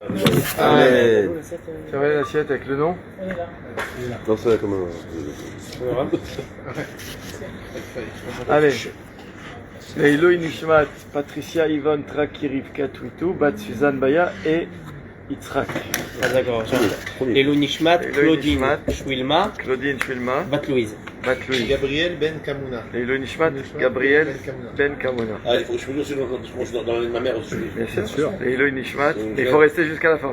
Allez. Tu vois l'assiette avec le nom? Non, c'est comme un... Allez. Leilo Nishmat, Patricia Yvonne Traki Rivka Twitou, Bat Suzanne Baya et Yitzhak. Ah d'accord. Leilo Nishmat, Claudine Shwilma, Bat Louise. Bat Louise. Gabriel Ben Kamouna. Leilo Nishmat, Gabriel Ben Kamona. Ah, il faut que je me dise je suis dans ma mère aussi. Bien sûr. Leilo Nishmat. Il faut rester jusqu'à la fin.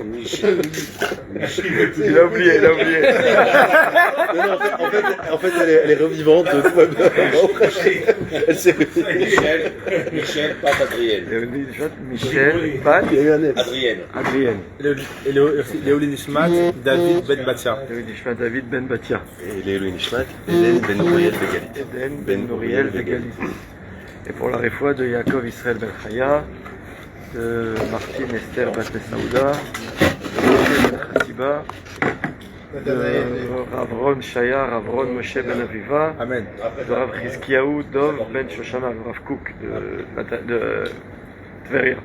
Michel. Il a oublié. Non, en fait elle est revivante. Tout va bien. Elle s'est Michel, pas Adrienne. Leilo Nishmat, Michel, Bat, Il y a eu un F. Adrienne. Léoli Nishmat, David Ben Batia. Leilo Nishmat, David Ben Batia. Et Lélo Nishmat, Hélène Ben Nouriel Begalit. Eden Ben Nouriel Vegalit. Et pour la réfoua de Yaakov Israël Ben Chaya, de Martine Esther Bat Saouda, de Moshe Ben Chassiba, de Rav Ron Shaya, Rav Ron Moshe Ben Aviva, Amen. de Rav Chizkiyahu Dov Ben Shoshana, le Rav Kook de Tveria.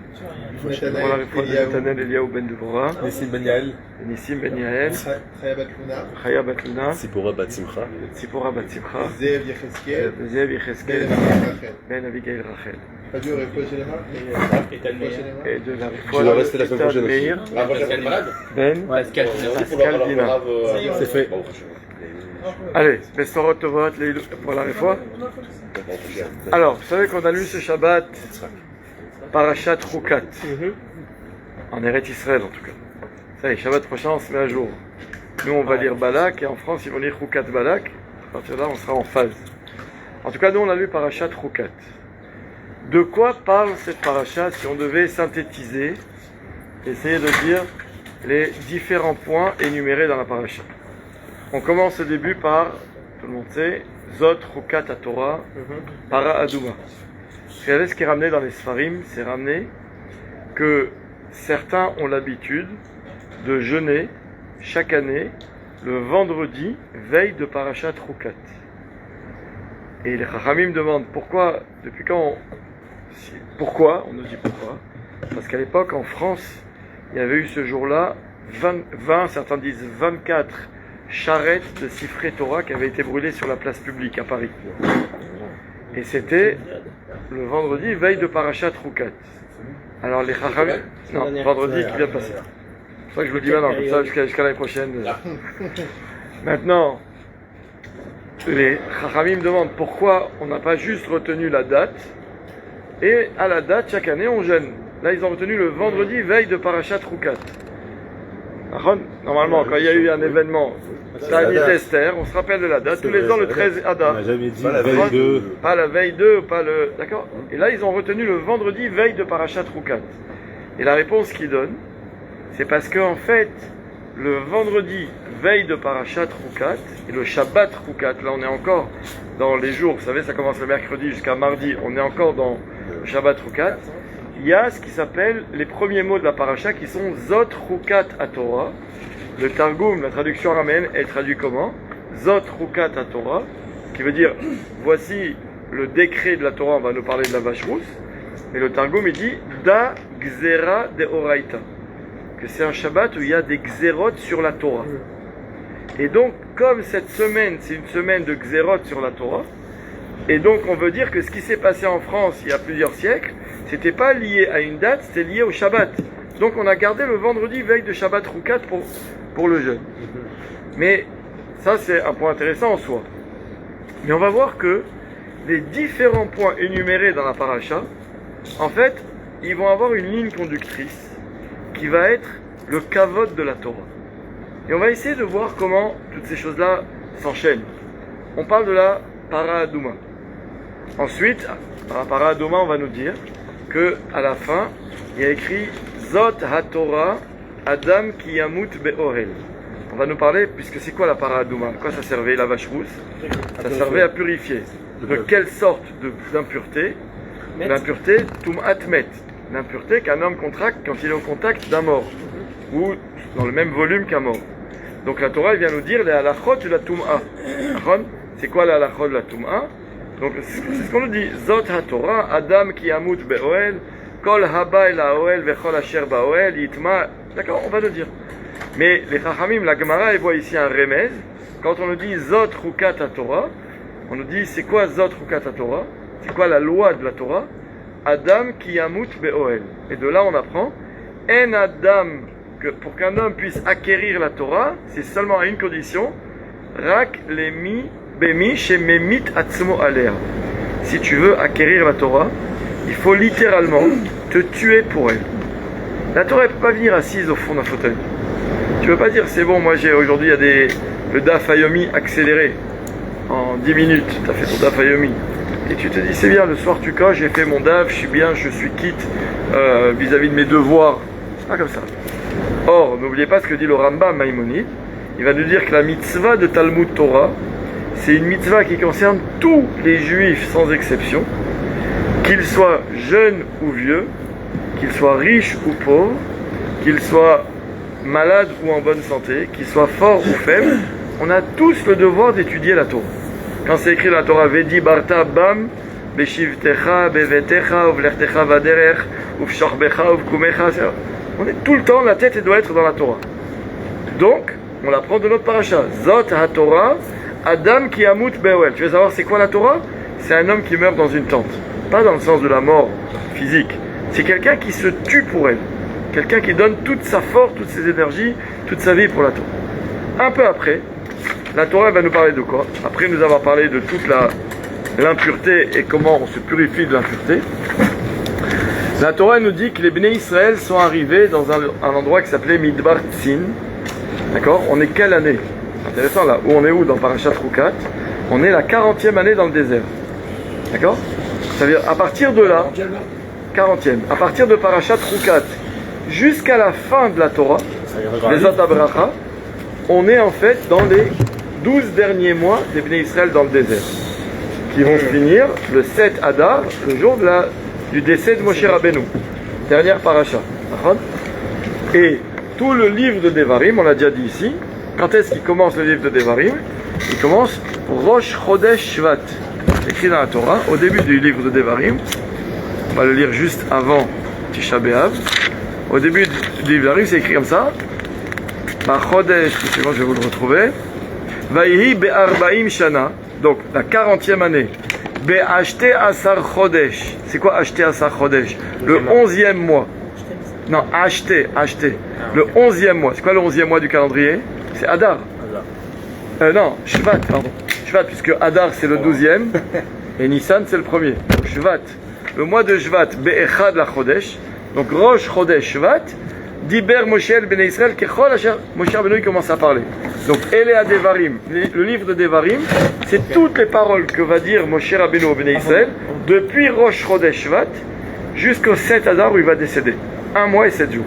Pour la réfoua de Netanel Eliyahu Ben Deborah, Nissim Ben Yael. Nissim Ben Yael, Chaya Bat Luna. Chaya Bat Luna, Sipora Bat Simcha. Tzipora Bat Simcha, Zeev Yecheskel. Zev Yecheskel, Rachel. Ben Abigail Rachel. Pas dur, et Et de la Je vais rester la semaine prochaine aussi. Meir, La prochaine est malade. Ben, Pascal. Pascal Dina. C'est fait. Allez, Bessorot Tovot pour la réfoua. Alors, vous savez qu'on a lu ce Shabbat Parashat Chukat, en Eretz Israël en tout cas. Ça y est, Shabbat prochain on se met à jour. Nous on va lire Balak et en France ils vont lire Chukat Balak. À partir de là on sera en phase. En tout cas nous on a lu Parashat Chukat. De quoi parle cette parasha si on devait synthétiser, essayer de dire les différents points énumérés dans la parasha? On commence au début par, tout le monde sait, Zot Chukat HaTorah, Para Aduma. Vous savez ce qui est ramené dans les Sfarim, c'est ramené que certains ont l'habitude de jeûner chaque année le vendredi, veille de Parashat Chukat. Et les Chachamim demandent pourquoi, depuis quand pourquoi, on nous dit pourquoi, parce qu'à l'époque en France, il y avait eu ce jour-là 20, certains disent 24 charrettes de Sifrei Torah qui avaient été brûlées sur la place publique à Paris. Et c'était le vendredi, veille de Parashat Chukat. Alors les Chachamim, non, vendredi qui vient de passer. C'est pour ça que je vous dis maintenant, comme ça jusqu'à l'année prochaine. Maintenant, les Chachamim demandent pourquoi on n'a pas juste retenu la date, et à la date, chaque année, on jeûne. Là, ils ont retenu le vendredi, veille de Parashat Chukat. Normalement, quand il y a eu un événement, Ta'anit Esther, on se rappelle de la date, tous les ans le 13 Adar. On n'a jamais dit la veille de... Pas la veille 2, pas le... D'accord? Et là, ils ont retenu le vendredi, veille de Parashat Chukat. Et la réponse qu'ils donnent, c'est parce qu'en fait, le vendredi, veille de Parashat Chukat, et le Shabbat Chukat, là on est encore dans les jours, vous savez, ça commence le mercredi jusqu'à mardi, on est encore dans le Shabbat Chukat, il y a ce qui s'appelle les premiers mots de la Parasha qui sont Zot Chukat HaTorah. Le Targum, la traduction araméenne, elle traduit comment? Zot Chukat HaTorah, qui veut dire voici le décret de la Torah, on va nous parler de la vache rousse, mais le Targum il dit Da Gzera de Oraita, que c'est un Shabbat où il y a des Gzerot sur la Torah. Et donc, comme cette semaine, c'est une semaine de Gzerot sur la Torah, et donc on veut dire que ce qui s'est passé en France il y a plusieurs siècles, c'était pas lié à une date, c'était lié au Shabbat. Donc on a gardé le vendredi veille de Shabbat Chukat pour le jeûne. Mais ça c'est un point intéressant en soi. Mais on va voir que les différents points énumérés dans la paracha, en fait, ils vont avoir une ligne conductrice qui va être le kavod de la Torah. Et on va essayer de voir comment toutes ces choses-là s'enchaînent. On parle de la para aduma. Ensuite, dans la para aduma, on va nous dire que à la fin, il y a écrit Zot HaTorah Adam ki yamut be'orel. On va nous parler, puisque c'est quoi la para aduma? À quoi ça servait la vache rousse? Ça servait à purifier. De quelle sorte d'impureté? L'impureté Tum'at Met. L'impureté qu'un homme contracte quand il est au contact d'un mort, ou dans le même volume qu'un mort. Donc la Torah vient nous dire les halachot de la Tum'a. C'est quoi la halachot de la Tum'a? Donc c'est ce qu'on nous dit. Zot HaTorah, Adam ki yamut be'oel, kol haba el ha'oel vechol asher ba'oel, yitma. D'accord, on va le dire. Mais les Chachamim, la Gemara, ils voient ici un remez. Quand on nous dit Zot Chukat HaTorah, on nous dit c'est quoi Zot Chukat HaTorah? C'est quoi la loi de la Torah? Adam ki yamut be'oel. Et de là on apprend En Adam, que pour qu'un homme puisse acquérir la Torah, c'est seulement à une condition. Rak lemi bemi shememit atzmo aler. Si tu veux acquérir la Torah, il faut littéralement te tuer pour elle. La Torah ne peut pas venir assise au fond d'un fauteuil. Tu ne peux pas dire c'est bon, moi j'ai aujourd'hui il y a le Daf Yomi accéléré en 10 minutes. Tu as fait ton Daf Yomi. Et tu te dis c'est bien, le soir tu coches, j'ai fait mon Daf, je suis bien, je suis quitte vis-à-vis de mes devoirs. C'est pas comme ça. Or, n'oubliez pas ce que dit le Rambam Maïmonide. Il va nous dire que la mitzvah de Talmud Torah, c'est une mitzvah qui concerne tous les juifs sans exception, qu'ils soient jeunes ou vieux, qu'ils soient riches ou pauvres, qu'ils soient malades ou en bonne santé, qu'ils soient forts ou faibles. On a tous le devoir d'étudier la Torah. Quand c'est écrit dans la Torah, Vedi Barta Bam, Beshivtecha, Bevetecha, Uvlertecha Vaderech, Uvshorbecha, Uvkumecha. On est tout le temps, la tête doit être dans la Torah. Donc, on l'apprend de notre paracha. Zot HaTorah, Adam ki yamut be'oel. Tu veux savoir c'est quoi la Torah? C'est un homme qui meurt dans une tente. Pas dans le sens de la mort physique. C'est quelqu'un qui se tue pour elle. Quelqu'un qui donne toute sa force, toutes ses énergies, toute sa vie pour la Torah. Un peu après, la Torah va nous parler de quoi? Après nous avoir parlé de toute l'impureté et comment on se purifie de l'impureté, la Torah nous dit que les Bnei Israël sont arrivés dans un endroit qui s'appelait Midbar Tzin. D'accord? On est quelle année? Intéressant là. Où on est où dans Parashat Chukat? On est la 40e année dans le désert. D'accord? C'est-à-dire à partir de là, 40e, à partir de Parashat Chukat jusqu'à la fin de la Torah, les Zot HaBracha, on est en fait dans les 12 derniers mois des Bnei Israël dans le désert, qui vont finir le 7 Adar, le jour du décès de Moshe Rabbeinu. Dernière paracha. Et tout le livre de Devarim, on l'a déjà dit ici, quand est-ce qu'il commence le livre de Devarim? Il commence Rosh Chodesh Shvat. C'est écrit dans la Torah, au début du livre de Devarim. On va le lire juste avant Tisha B'Av. Au début du livre de Devarim, c'est écrit comme ça. Chodesh, je vais vous le retrouver. Vaihi be'arba'im shana, donc la 40e année. Be'ashte asar chodesh. C'est quoi acheter asar chodesh? Le 11e mois. Non, acheter. Le 11e mois. C'est quoi le 11e mois du calendrier? C'est Adar. Non, Shvat, pardon. Shvat, puisque Adar c'est le 12e et Nissan c'est le premier. Donc Shvat. Le mois de Shvat, Be'echad la chodesh. Donc Rosh chodesh Shvat. Diber Moshe el Bnei Israël Kechol Asher Moshe Rabbeinu commence à parler. Donc Elea Devarim, le livre de Devarim, c'est toutes les paroles que va dire Moshe Rabbeinu au Bnei Israël depuis Rosh Chodesh Shvat jusqu'au 7 Adar où il va décéder. 1 mois et 7 jours.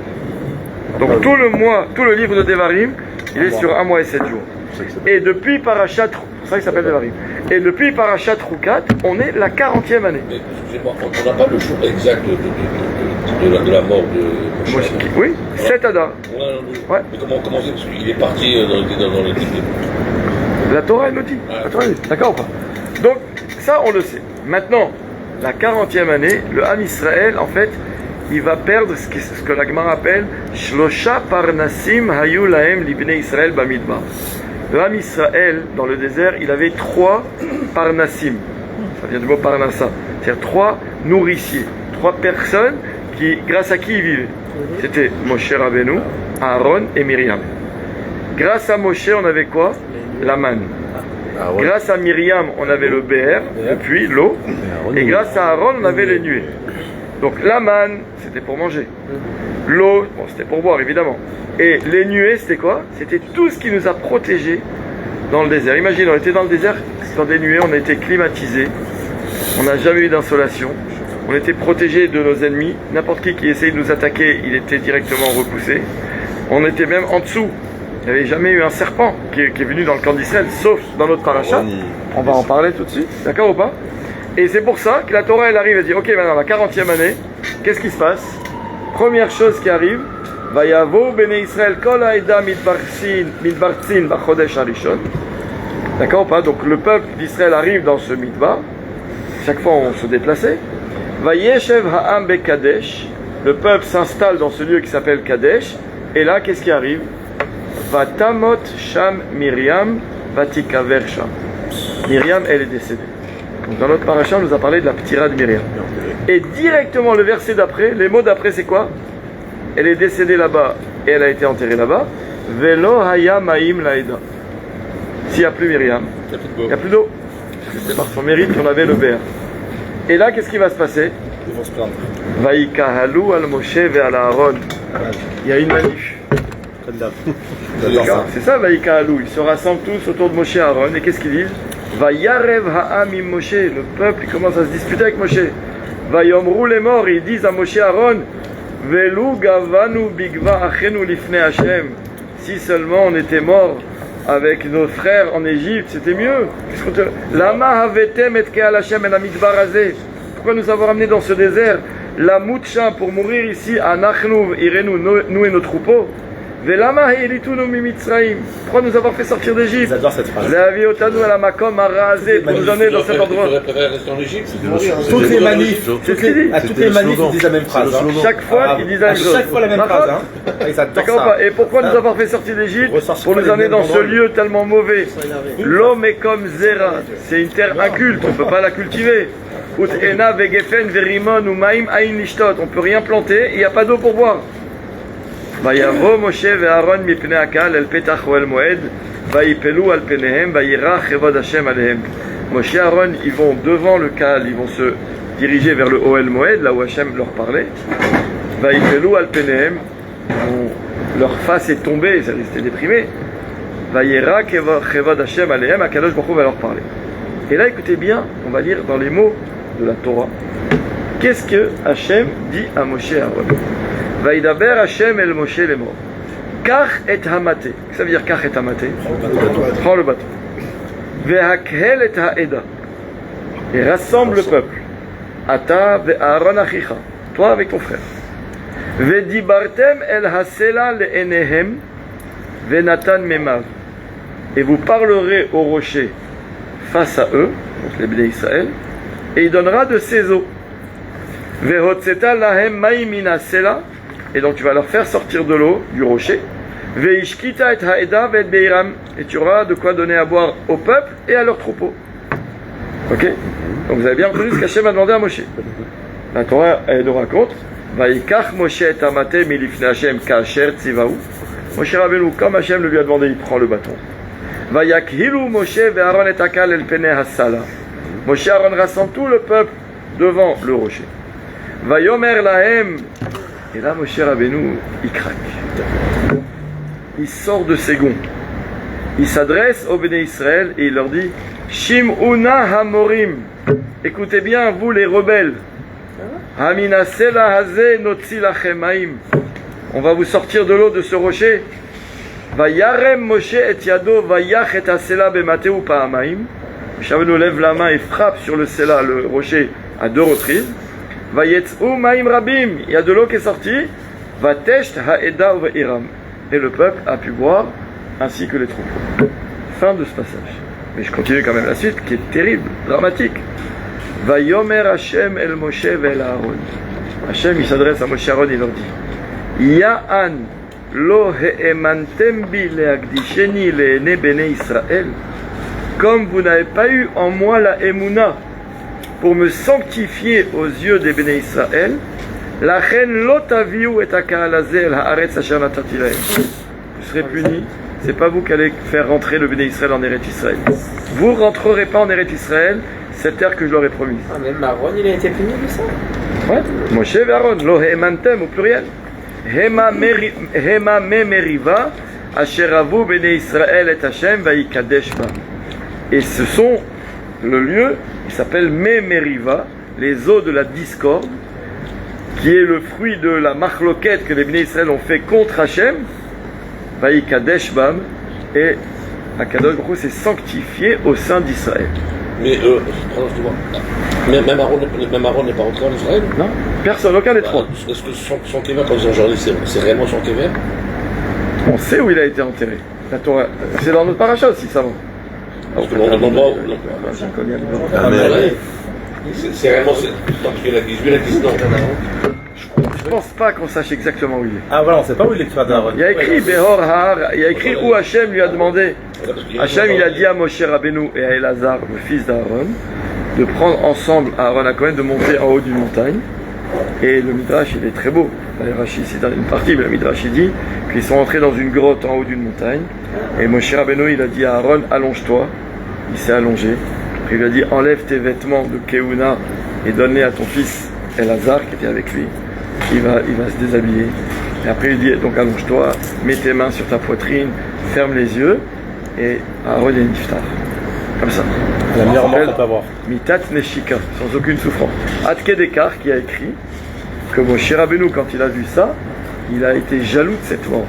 Donc tout le livre de Devarim, il est sur 1 mois et 7 jours. Et depuis Parashat, c'est ça qu'il s'appelle Devarim. Et depuis Parashat Chukat, on est la 40e année. Mais excusez-moi, on n'a pas le jour exact de la mort de Moshe. Oui, 7 Adar. Ouais. Mais comment c'est? Parce qu'il est parti dans les livres. La Torah elle nous dit. D'accord ou pas? Donc ça on le sait. Maintenant, la 40e année, le Ham Israël, en fait, il va perdre ce que la Gemara appelle Shlosha Parnasim Hayu Lahem Libnei Israël Bamidbar. Le Ham Israël, dans le désert, il avait 3 Parnasim. Ça vient du mot Parnassa. C'est-à-dire 3 nourriciers. 3 personnes grâce à qui il vivait. C'était Moshe Rabbeinu, Aaron et Myriam. Grâce à Moshe, on avait quoi? La manne. Grâce à Myriam, on avait le Be'er, puis l'eau. Et grâce à Aaron, on avait les nuées. Donc la manne, c'était pour manger. L'eau, bon, c'était pour boire évidemment. Et les nuées, c'était quoi? C'était tout ce qui nous a protégés dans le désert. Imagine, on était dans le désert, dans des nuées, on était climatisés. On n'a jamais eu d'insolation. On était protégés de nos ennemis. N'importe qui essayait de nous attaquer, il était directement repoussé. On était même en dessous. Il n'y avait jamais eu un serpent qui est venu dans le camp d'Israël, sauf dans notre paracha. On va en parler tout de suite, d'accord ou pas? Et c'est pour ça que la Torah elle arrive et dit ok, maintenant la 40e année, qu'est-ce qui se passe? Première chose qui arrive, Vayavo Bnei Israël Kol Haïda Midbartzin Bachodesh Harishon. D'accord ou pas? Donc le peuple d'Israël arrive dans ce Midbar chaque fois on se déplaçait. Vayeshev ha'am bekadesh, le peuple s'installe dans ce lieu qui s'appelle Kadesh, et là qu'est-ce qui arrive? Vatamot sham Miriam vatikaver sham. Miriam, elle est décédée. Donc dans notre paracha, on nous a parlé de la ptira de Miriam. Et directement le verset d'après, les mots d'après c'est quoi? Elle est décédée là-bas et elle a été enterrée là-bas. Velo haya ma'im laïda. S'il n'y a plus Miriam, il n'y a plus d'eau. C'est par son mérite qu'on avait le Béa. Et là, qu'est-ce qui va se passer? Ils vont se plaindre. Vaïkahalou al Moshe ve al Aaron. Il y a une manif. J'adore C'est ça, Vaïkahalou. Ils se rassemblent tous autour de Moshe et Aaron. Et qu'est-ce qu'ils disent? Vayarev ha'am im Moshe. Le peuple il commence à se disputer avec Moshe. Vayomrou les morts. Ils disent à Moshe et Aaron, Velu gavanu bigva achenu lifne Hashem. Si seulement on était morts avec nos frères en Égypte, c'était mieux. Lama havetem et ke'al Hashem et la midbar hazeh. Pourquoi nous avons ramené dans ce désert la moucha pour mourir ici à Nachnu, irenu, nous et nos troupeaux? Velama heilitunu mimitzraim. Pourquoi nous avoir fait sortir d'Égypte? J'adore cette phrase. Leavi otanu ala makom hara'azeh, pour nous emmener dans cet endroit. Tu aurais préféré rester en Égypte? Toutes les manifs, C'est ce qu'il dit. à toutes les manifs, ils disent la même phrase. hein. Chaque fois, ils disent la À même chose. chaque fois la même phrase. Hein. Ils adorent D'accord ça. pas. Et pourquoi nous avoir fait sortir d'Égypte? Ressortir Pour pas nous les amener mêmes dans ce banderoles. lieu tellement mauvais. L'homme est comme Zera. C'est une terre inculte, on ne peut pas la cultiver. Ut ena vegefen verimon umaim ain lishtot. On ne peut rien planter et il n'y a pas d'eau pour boire. Vayavo Moshe ve'Aaron mipnei hakal el petach oel moed vayipelu al penehem vayira chevod Hashem alehem. Moshe et Aaron, ils vont devant le Kal, ils vont se diriger vers le Oel Moed, là où Hashem leur parlait. Vayipelu al penehem, leur face est tombée, ils étaient déprimés. Vayira chevod Hashem alehem, Akadosh Baruch Hu va leur parler. Et là, écoutez bien, on va lire dans les mots de la Torah. Qu'est-ce que Hashem dit à Moshe et Aaron? Vaïdaber Hashem el Moshe les morts. Kach et hamate. Ça veut dire kach et hamate. Prends le bateau. Vehakhel et haeda. Et rassemble le peuple. Ata ve'Aaron achicha. Toi avec ton frère. Vedibartem el hasela le'enehem venatan memav. Et vous parlerez au rocher face à eux, donc les Bnei Israël, et il donnera de ses eaux. Vehotzeta lahem maim min hasela. Et donc tu vas leur faire sortir de l'eau du rocher. Veishkita et haeda ve'et beiram. Et tu auras de quoi donner à boire au peuple et à leurs troupeaux. Ok? Donc vous avez bien entendu ce qu'Hachem a demandé à Moshe. La Torah, elle nous raconte. Vaikach Moshe et amate milifne Hashem ka'asher tzivahu. Moshe Rabbeinu, comme Hashem le lui a demandé, il prend le bâton. Vayakhilu Moshe ve'Aaron et akal el peneh hasala. Moshe et Aaron rassemblent tout le peuple devant le rocher. Vayomer lahem. Et là, Moshe Rabbeinu, il craque. Il sort de ses gonds. Il s'adresse aux Béné Israël et il leur dit Shim'una hamorim. Écoutez bien, vous les rebelles. Haminasela haze notzi lachem haim. On va vous sortir de l'eau de ce rocher. Vayarem Moshe et yado vayach et hasela bemateu pa'amaim. Moshe Rabbeinu lève la main et frappe sur le sela, le rocher, à 2 reprises. Vayetzu ma'im rabim, il y a de l'eau qui est sortie. Vatesht ha'eda ve'iram. Et le peuple a pu boire, ainsi que les troupeaux. Fin de ce passage. Mais je continue quand même la suite, qui est terrible, dramatique. Vayomer Hashem el Moshe ve'el Aaron. Hashem, il s'adresse à Moshe et Aaron, il leur dit Ya'an lo he'emantem bi le'akdisheni le'ene bene Israël. Comme vous n'avez pas eu en moi la emuna pour me sanctifier aux yeux des Béné Israël, la reine lotaviu et akalazel haaretz asher natati lahem. Vous serez punis. C'est pas vous qui allez faire rentrer le Béné Israël en Eretz Israël. Vous rentrerez pas en Eretz Israël, cette terre que je leur ai promise. Ah, même Aaron, il a été puni de ça? Ouais. Moshe et Aaron, lo hemantem au pluriel. Hema me meriva asher avu Béné Israël et Hashem vayikadesh ba. Et ce sont le lieu, il s'appelle Meriva, les eaux de la discorde, qui est le fruit de la machloquette que les Bnei Israël ont fait contre Hashem, Vaïkadesh Bam, et Akadosh Baruch Hu s'est sanctifié au sein d'Israël. Mais, même Aaron n'est pas rentré en Israël? Non, personne, aucun des trois. Est-ce que son kéver, quand ils ont journaliste, c'est réellement son kéver? On sait où il a été enterré. La Torah, c'est dans notre paracha aussi, ça va. C'est vraiment, tant qu'il y en a 18, il y en a 19. Je pense pas qu'on sache exactement où il est. Ah voilà, on sait pas où il est d'Aaron. Il y a écrit Behor Har, il y a écrit où Hachem lui a demandé. Hachem il a dit à Moshe Rabbeinu et à Elazar, le fils d'Aaron, de prendre ensemble Aaron à Cohen, de monter en haut d'une montagne. Et le Midrash il est très beau. Le Rashi c'est dans une partie, mais le Midrash il dit qu'ils sont entrés dans une grotte en haut d'une montagne. Et Moshe Rabbeinu il a dit à Aaron, allonge-toi. Il s'est allongé. Puis il lui a dit, enlève tes vêtements de Keuna et donne-les à ton fils Elazar qui était avec lui. Il va se déshabiller. Et après il dit, donc allonge-toi, mets tes mains sur ta poitrine, ferme les yeux, et Aaron est niftar. Comme ça. La meilleure mort qu'on peut avoir. Mitat Neshika, sans aucune souffrance. Atke Dekar qui a écrit que Moshe Rabbeinu, quand il a vu ça, il a été jaloux de cette mort.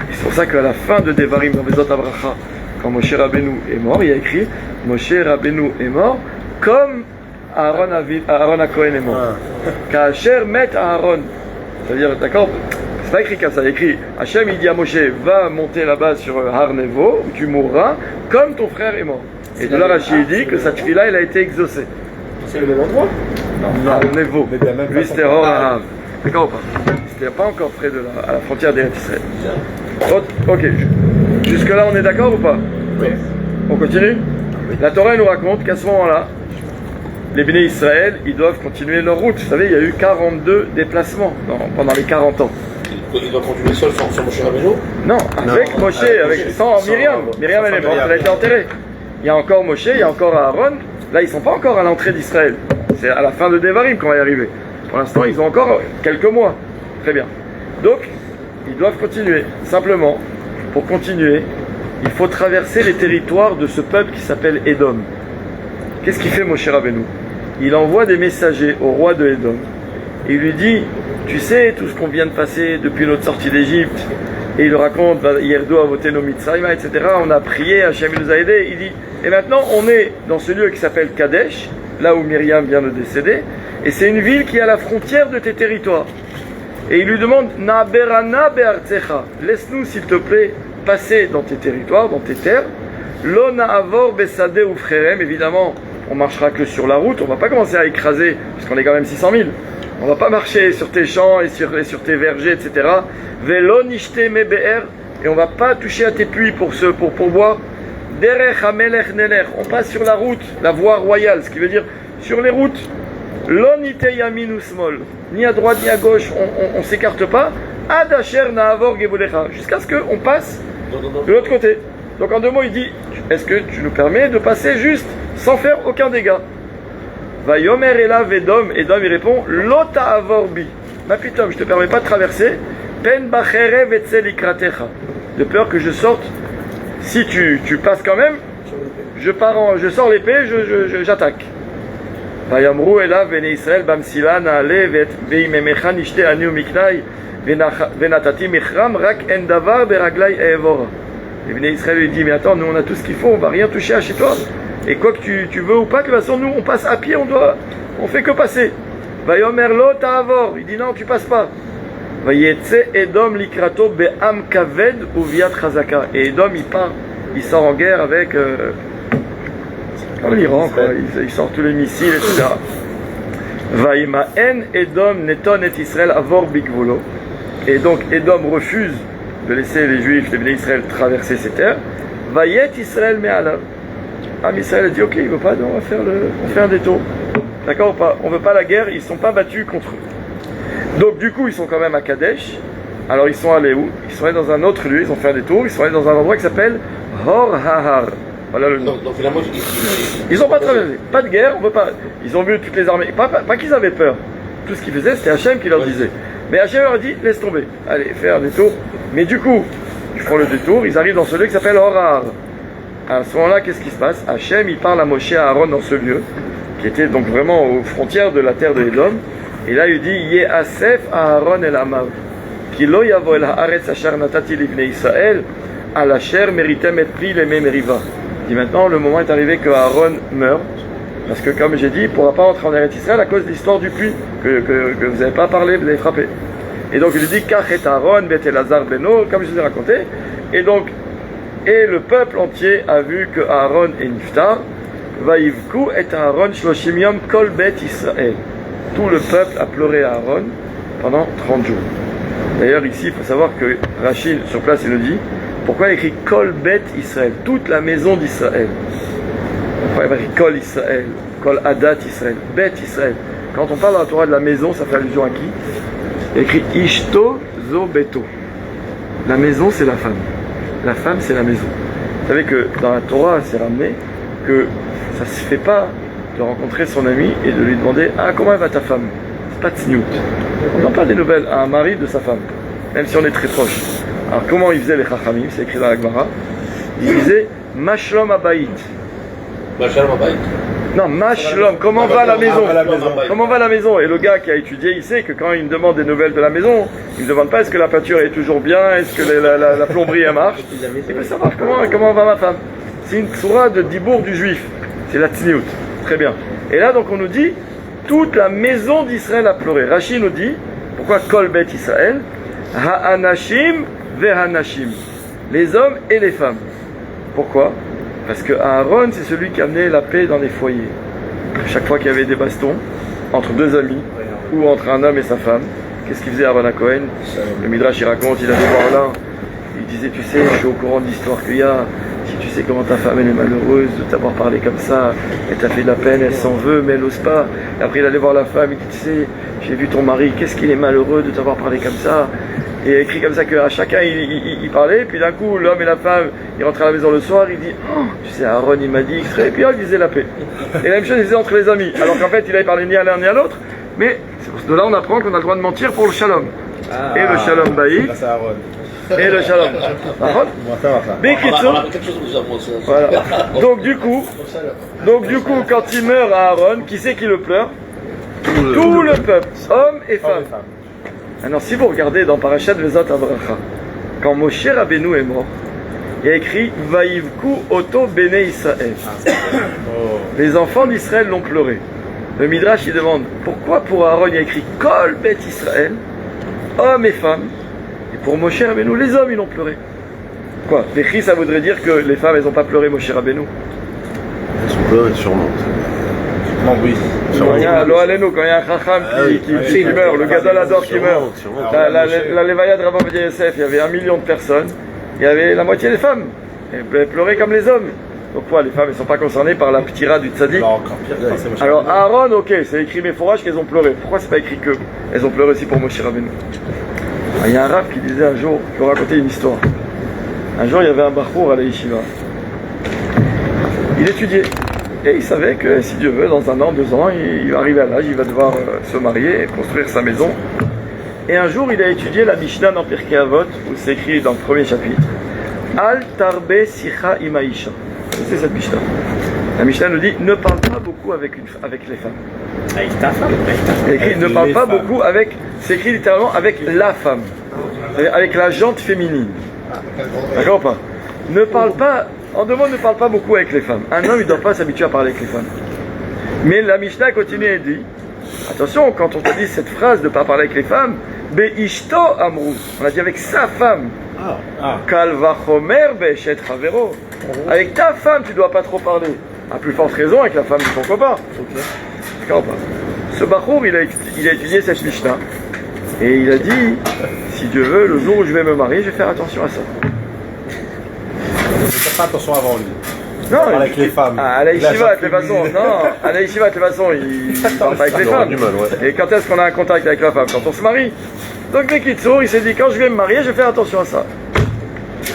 Et c'est pour ça qu'à la fin de Devarim, dans Bezot Abracha, quand Moshe Rabbeinu est mort, il a écrit Moshe Rabbeinu est mort comme Aaron à Cohen est mort. Ka'asher met Aaron. C'est-à-dire, d'accord, c'est pas écrit comme ça, il a écrit Hachem il dit à Moshe, va monter là-bas sur Har Nevo, où tu mourras comme ton frère est mort. Et de là, Rachid dit que cette fille-là, elle a été exaucée. C'est le même endroit? Non, Har Nevo. Lui, c'était Hor Harav. D'accord ou pas? C'était pas encore près de à la frontière d'Eretz Israël. Ok. Jusque-là, on est d'accord ou pas? Oui. On continue? La Torah nous raconte qu'à ce moment-là, les béné Israël, ils doivent continuer leur route. Vous savez, il y a eu 42 déplacements pendant les 40 ans. Il doit continuer seul sans Moshe Rabbeinu? Non, avec Moshe, sans Myriam. Myriam, elle est morte, elle a été enterrée. Il y a encore Moshe, il y a encore Aaron. Là, ils ne sont pas encore à l'entrée d'Israël. C'est à la fin de Devarim qu'on va y arriver. Pour l'instant, ils ont encore quelques mois. Très bien. Donc, ils doivent continuer. Simplement, pour continuer, il faut traverser les territoires de ce peuple qui s'appelle Édom. Qu'est-ce qu'il fait Moshe Rabbeinu? Il envoie des messagers au roi de Édom. Et il lui dit, tu sais tout ce qu'on vient de passer depuis notre sortie d'Égypte. Et il raconte, Yerdo a voté nos Mitzrayim, etc. On a prié, Hachem nous a aidés. Il dit, et maintenant on est dans ce lieu qui s'appelle Kadesh, là où Myriam vient de décéder. Et c'est une ville qui est à la frontière de tes territoires. Et il lui demande, Na'berana be'artzecha, laisse-nous s'il te plaît passer dans tes territoires, dans tes terres. Lo na'avor besade ou frérem, évidemment, on marchera que sur la route, on va pas commencer à écraser, parce qu'on est quand même 600 000. On va pas marcher sur tes champs et sur tes vergers, etc. Velo nishte me be'er, et on va pas toucher à tes puits pour boire. Derech hamelech nelech, on passe sur la route, la voie royale, ce qui veut dire sur les routes. Lo nite yamin ou smol, ni à droite ni à gauche, on s'écarte pas. Ad asher na'avor gebulecha, jusqu'à ce qu'on passe de l'autre côté. Donc en deux mots, il dit, est-ce que tu nous permets de passer juste, sans faire aucun dégât? Va yomer elav Edom, Edom il répond, Lota avorbi. Ma pitom, je te permets pas de traverser. Pen bachere vetzel ikratecha. De peur que je sorte. Si tu passes quand même, je sors l'épée, j'attaque. Va yamru elav vene Israël bamsila naale veimemecha nishte anu miknai venatati michram rak en davar beraglai evora. Et Béné Israël lui dit, mais attends, nous on a tout ce qu'il faut, on va rien toucher à chez toi. Et quoi que tu veux ou pas, de toute façon nous on passe à pied, on fait que passer. Vayomer lo ta'avor, il dit non, tu passes pas. Vayetse Edom likrato be'am kaved uviat chazaka. Et Edom il sort en guerre avec comme l'Iran, quoi. Il sort tous les missiles, etc. Vayimaen Edom neton et Israël avor bigvolo. Et donc Edom refuse de laisser les Juifs, les Béné Israël, traverser ces terres. Vayet Israël me'alav. Israël a dit ok, il veut pas, on fait un détour. D'accord ou pas? On veut pas la guerre, ils sont pas battus contre eux. Donc du coup, ils sont quand même à Kadesh. Alors ils sont allés où? Ils sont allés dans un autre lieu, ils ont fait un détour, ils sont allés dans un endroit qui s'appelle Hor Hahar. Voilà le nom. Donc finalement, ils ont pas traversé, pas de guerre, on veut pas. Ils ont vu toutes les armées, pas qu'ils avaient peur. Tout ce qu'ils faisaient, c'était Hachem qui leur disait. Mais Hachem leur a dit, laisse tomber, allez, fais un détour. Mais du coup, ils font le détour, ils arrivent dans ce lieu qui s'appelle Hor Hahar. À ce moment-là, qu'est-ce qui se passe? Hachem, il parle à Moshe et à Aaron dans ce lieu, qui était donc vraiment aux frontières de la terre de Édom. Et là, il dit Ye'asef Aaron el Amav, ki lo yavo el haaretz asher natati livnei Israël, al asher meritem et pri leme meriva. Il dit maintenant, le moment est arrivé que Aaron meurt, parce que comme j'ai dit, il ne pourra pas entrer en Eretz Israël à cause de l'histoire du puits, que vous n'avez pas parlé, vous avez frappé. Et donc, il lui dit Kachet Aaron, bet Elazar beno, comme je vous ai raconté. Et donc, et le peuple entier a vu que Aaron est niftar, Vaïvku et Aaron Shloshim Yom Kol Bet Israël. Tout le peuple a pleuré à Aaron pendant 30 jours. D'ailleurs, ici, il faut savoir que Rachid, sur place, il nous dit pourquoi il écrit Kol Bet Israël, toute la maison d'Israël. Pourquoi il écrit Kol Israël, Kol Adat Israël, Bet Israël. Quand on parle dans la Torah de la maison, ça fait allusion à qui? Il écrit Ishto Zo Beto. La maison, c'est la femme. La femme, c'est la maison. Vous savez que dans la Torah, c'est ramené que ça ne se fait pas de rencontrer son ami et de lui demander « Ah, comment elle va ta femme ?» C'est pas tzniout. On n'en parle des nouvelles à un mari de sa femme, même si on est très proche. Alors comment ils faisaient les chachamim? C'est écrit dans la Gemara. Ils disaient « Mashlom Abayit ». Mashalom Abayit. Non, Mashlom, comment va la maison? Comment va la maison? Et le gars qui a étudié, il sait que quand il me demande des nouvelles de la maison, il ne me demande pas est-ce que la peinture est toujours bien, est-ce que la plomberie elle marche. Il veut savoir comment va ma femme. C'est une sourate de Dibour du juif. C'est la tzniout. Très bien. Et là, donc, on nous dit toute la maison d'Israël a pleuré. Rashi nous dit pourquoi Kol Bet Israël? Ha'anashim ve'hanashim. Les hommes et les femmes. Pourquoi? Parce que Aaron, c'est celui qui amenait la paix dans les foyers. Chaque fois qu'il y avait des bastons entre deux amis ou entre un homme et sa femme, qu'est-ce qu'il faisait Aaron à Cohen? Le Midrash il raconte, il allait voir là, il disait tu sais, je suis au courant de l'histoire qu'il y a, si tu sais comment ta femme elle est malheureuse de t'avoir parlé comme ça, elle t'a fait de la peine, elle s'en veut mais elle n'ose pas. Et après il allait voir la femme, il dit tu sais, j'ai vu ton mari, qu'est-ce qu'il est malheureux de t'avoir parlé comme ça. Et il a écrit comme ça qu'à chacun il parlait, puis d'un coup l'homme et la femme ils rentraient à la maison le soir, il dit oh, tu sais Aaron il m'a dit X, et puis il disait la paix. Et la même chose il disait entre les amis, alors qu'en fait il avait parlé ni à l'un ni à l'autre, mais de là on apprend qu'on a le droit de mentir pour le shalom. Et le shalom baït, et le shalom. Voilà. Donc du coup, quand il meurt à Aaron, qui c'est qui le pleure? Tout le peuple, hommes et femmes. Alors si vous regardez dans Parashat Vezat Abracha, quand Moshe Rabbeinu est mort, il y a écrit Vaïvku Oto Bene Israël. Les enfants d'Israël l'ont pleuré. Le Midrash il demande pourquoi pour Aaron il y a écrit Kol Bet Israël, hommes et femmes, et pour Moshe Rabbeinu les hommes ils l'ont pleuré. Quoi? L'écrit ça voudrait dire que les femmes elles n'ont pas pleuré Moshe Rabbeinu? Elles sont pleurées sûrement. Non, oui. Quand il y a un chacham qui meurt, le Gadol Hador qui meurt, la Levaya de Rabbi Ovadia Yosef, il y avait 1 million de personnes, il y avait la moitié des femmes, elles pleuraient comme les hommes. Donc quoi, les femmes ne sont pas concernées par la ptira du tzaddik? Non, encore pire. Alors Aaron, ok, c'est écrit Meforash qu'elles ont pleuré. Pourquoi c'est pas écrit que elles ont pleuré aussi pour Moshe Rabbeinu? Il y a un rab qui disait un jour, je vais vous raconter une histoire. Un jour il y avait un bachour à la yeshiva. Il étudiait. Et il savait que si Dieu veut, dans 1 an, 2 ans, il va arriver à l'âge, il va devoir se marier et construire sa maison. Et un jour, il a étudié la Mishnah dans Pirkei Avot, où c'est écrit dans le premier chapitre Al Tarbe Sicha Imaisha. C'est cette Mishnah. La Mishnah nous dit ne parle pas beaucoup avec les femmes. Avec ta femme? Il écrit ne parle pas beaucoup avec, c'est écrit littéralement avec la femme, avec la jante féminine. D'accord ou pas? Ne parle pas. En deux mots, ne parle pas beaucoup avec les femmes. Un homme, il ne doit pas s'habituer à parler avec les femmes. Mais la Mishnah continue et dit, attention, quand on te dit cette phrase de ne pas parler avec les femmes, Be'ishto amrou, on a dit avec sa femme. Kal vachomer be'eshet chavero. Avec ta femme, tu ne dois pas trop parler. À plus forte raison avec la femme de ton copain. D'accord ou pas? Ce bachour, il a étudié cette Mishnah. Et il a dit, si Dieu veut, le jour où je vais me marier, je vais faire attention à ça. Ne fais pas attention avant lui. Non, avec les femmes. À la yeshiva, de toute façon, il parle pas avec les femmes. Et quand est-ce qu'on a un contact avec la femme? Quand on se marie. Donc Bekitsour, il s'est dit, quand je vais me marier, je vais faire attention à ça.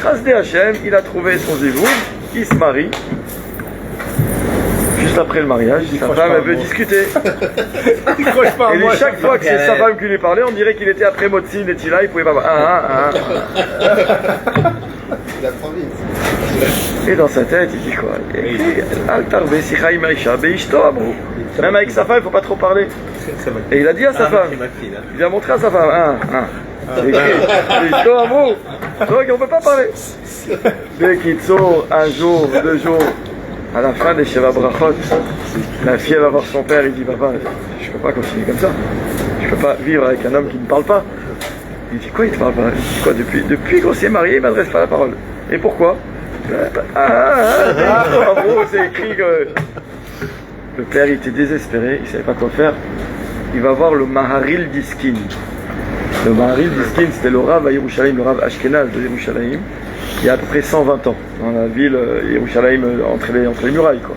Chasdé Hachem, il a trouvé son zévour, il se marie. Juste après le mariage, sa femme, elle veut discuter. Et lui, chaque fois que c'est sa femme qui lui parlait, on dirait qu'il était après Motzin et Tila, il pouvait pas voir. Il a trop vite. Et dans sa tête, il dit quoi? Même avec sa femme, il ne faut pas trop parler. Et il a dit à sa femme, il a montré à sa femme, c'est écrit, donc on ne peut pas parler. Bekitsour, un jour, 2 jours, à la fin des Sheva Brachot, la fille va voir son père, il dit papa, je ne peux pas continuer comme ça. Je ne peux pas vivre avec un homme qui ne parle pas. Il dit quoi, il ne te parle pas? Il dit quoi, depuis qu'on s'est marié, il ne m'adresse pas la parole. Et pourquoi? En gros, c'est écrit que le père était désespéré, il savait pas quoi faire. Il va voir le Maharil Diskin. Le Maharil Diskin, c'était le Rav à Yerushalayim, le Rav Ashkenaz de Yerushalayim, il y a à peu près 120 ans, dans la ville Yerushalayim, entre les murailles, quoi.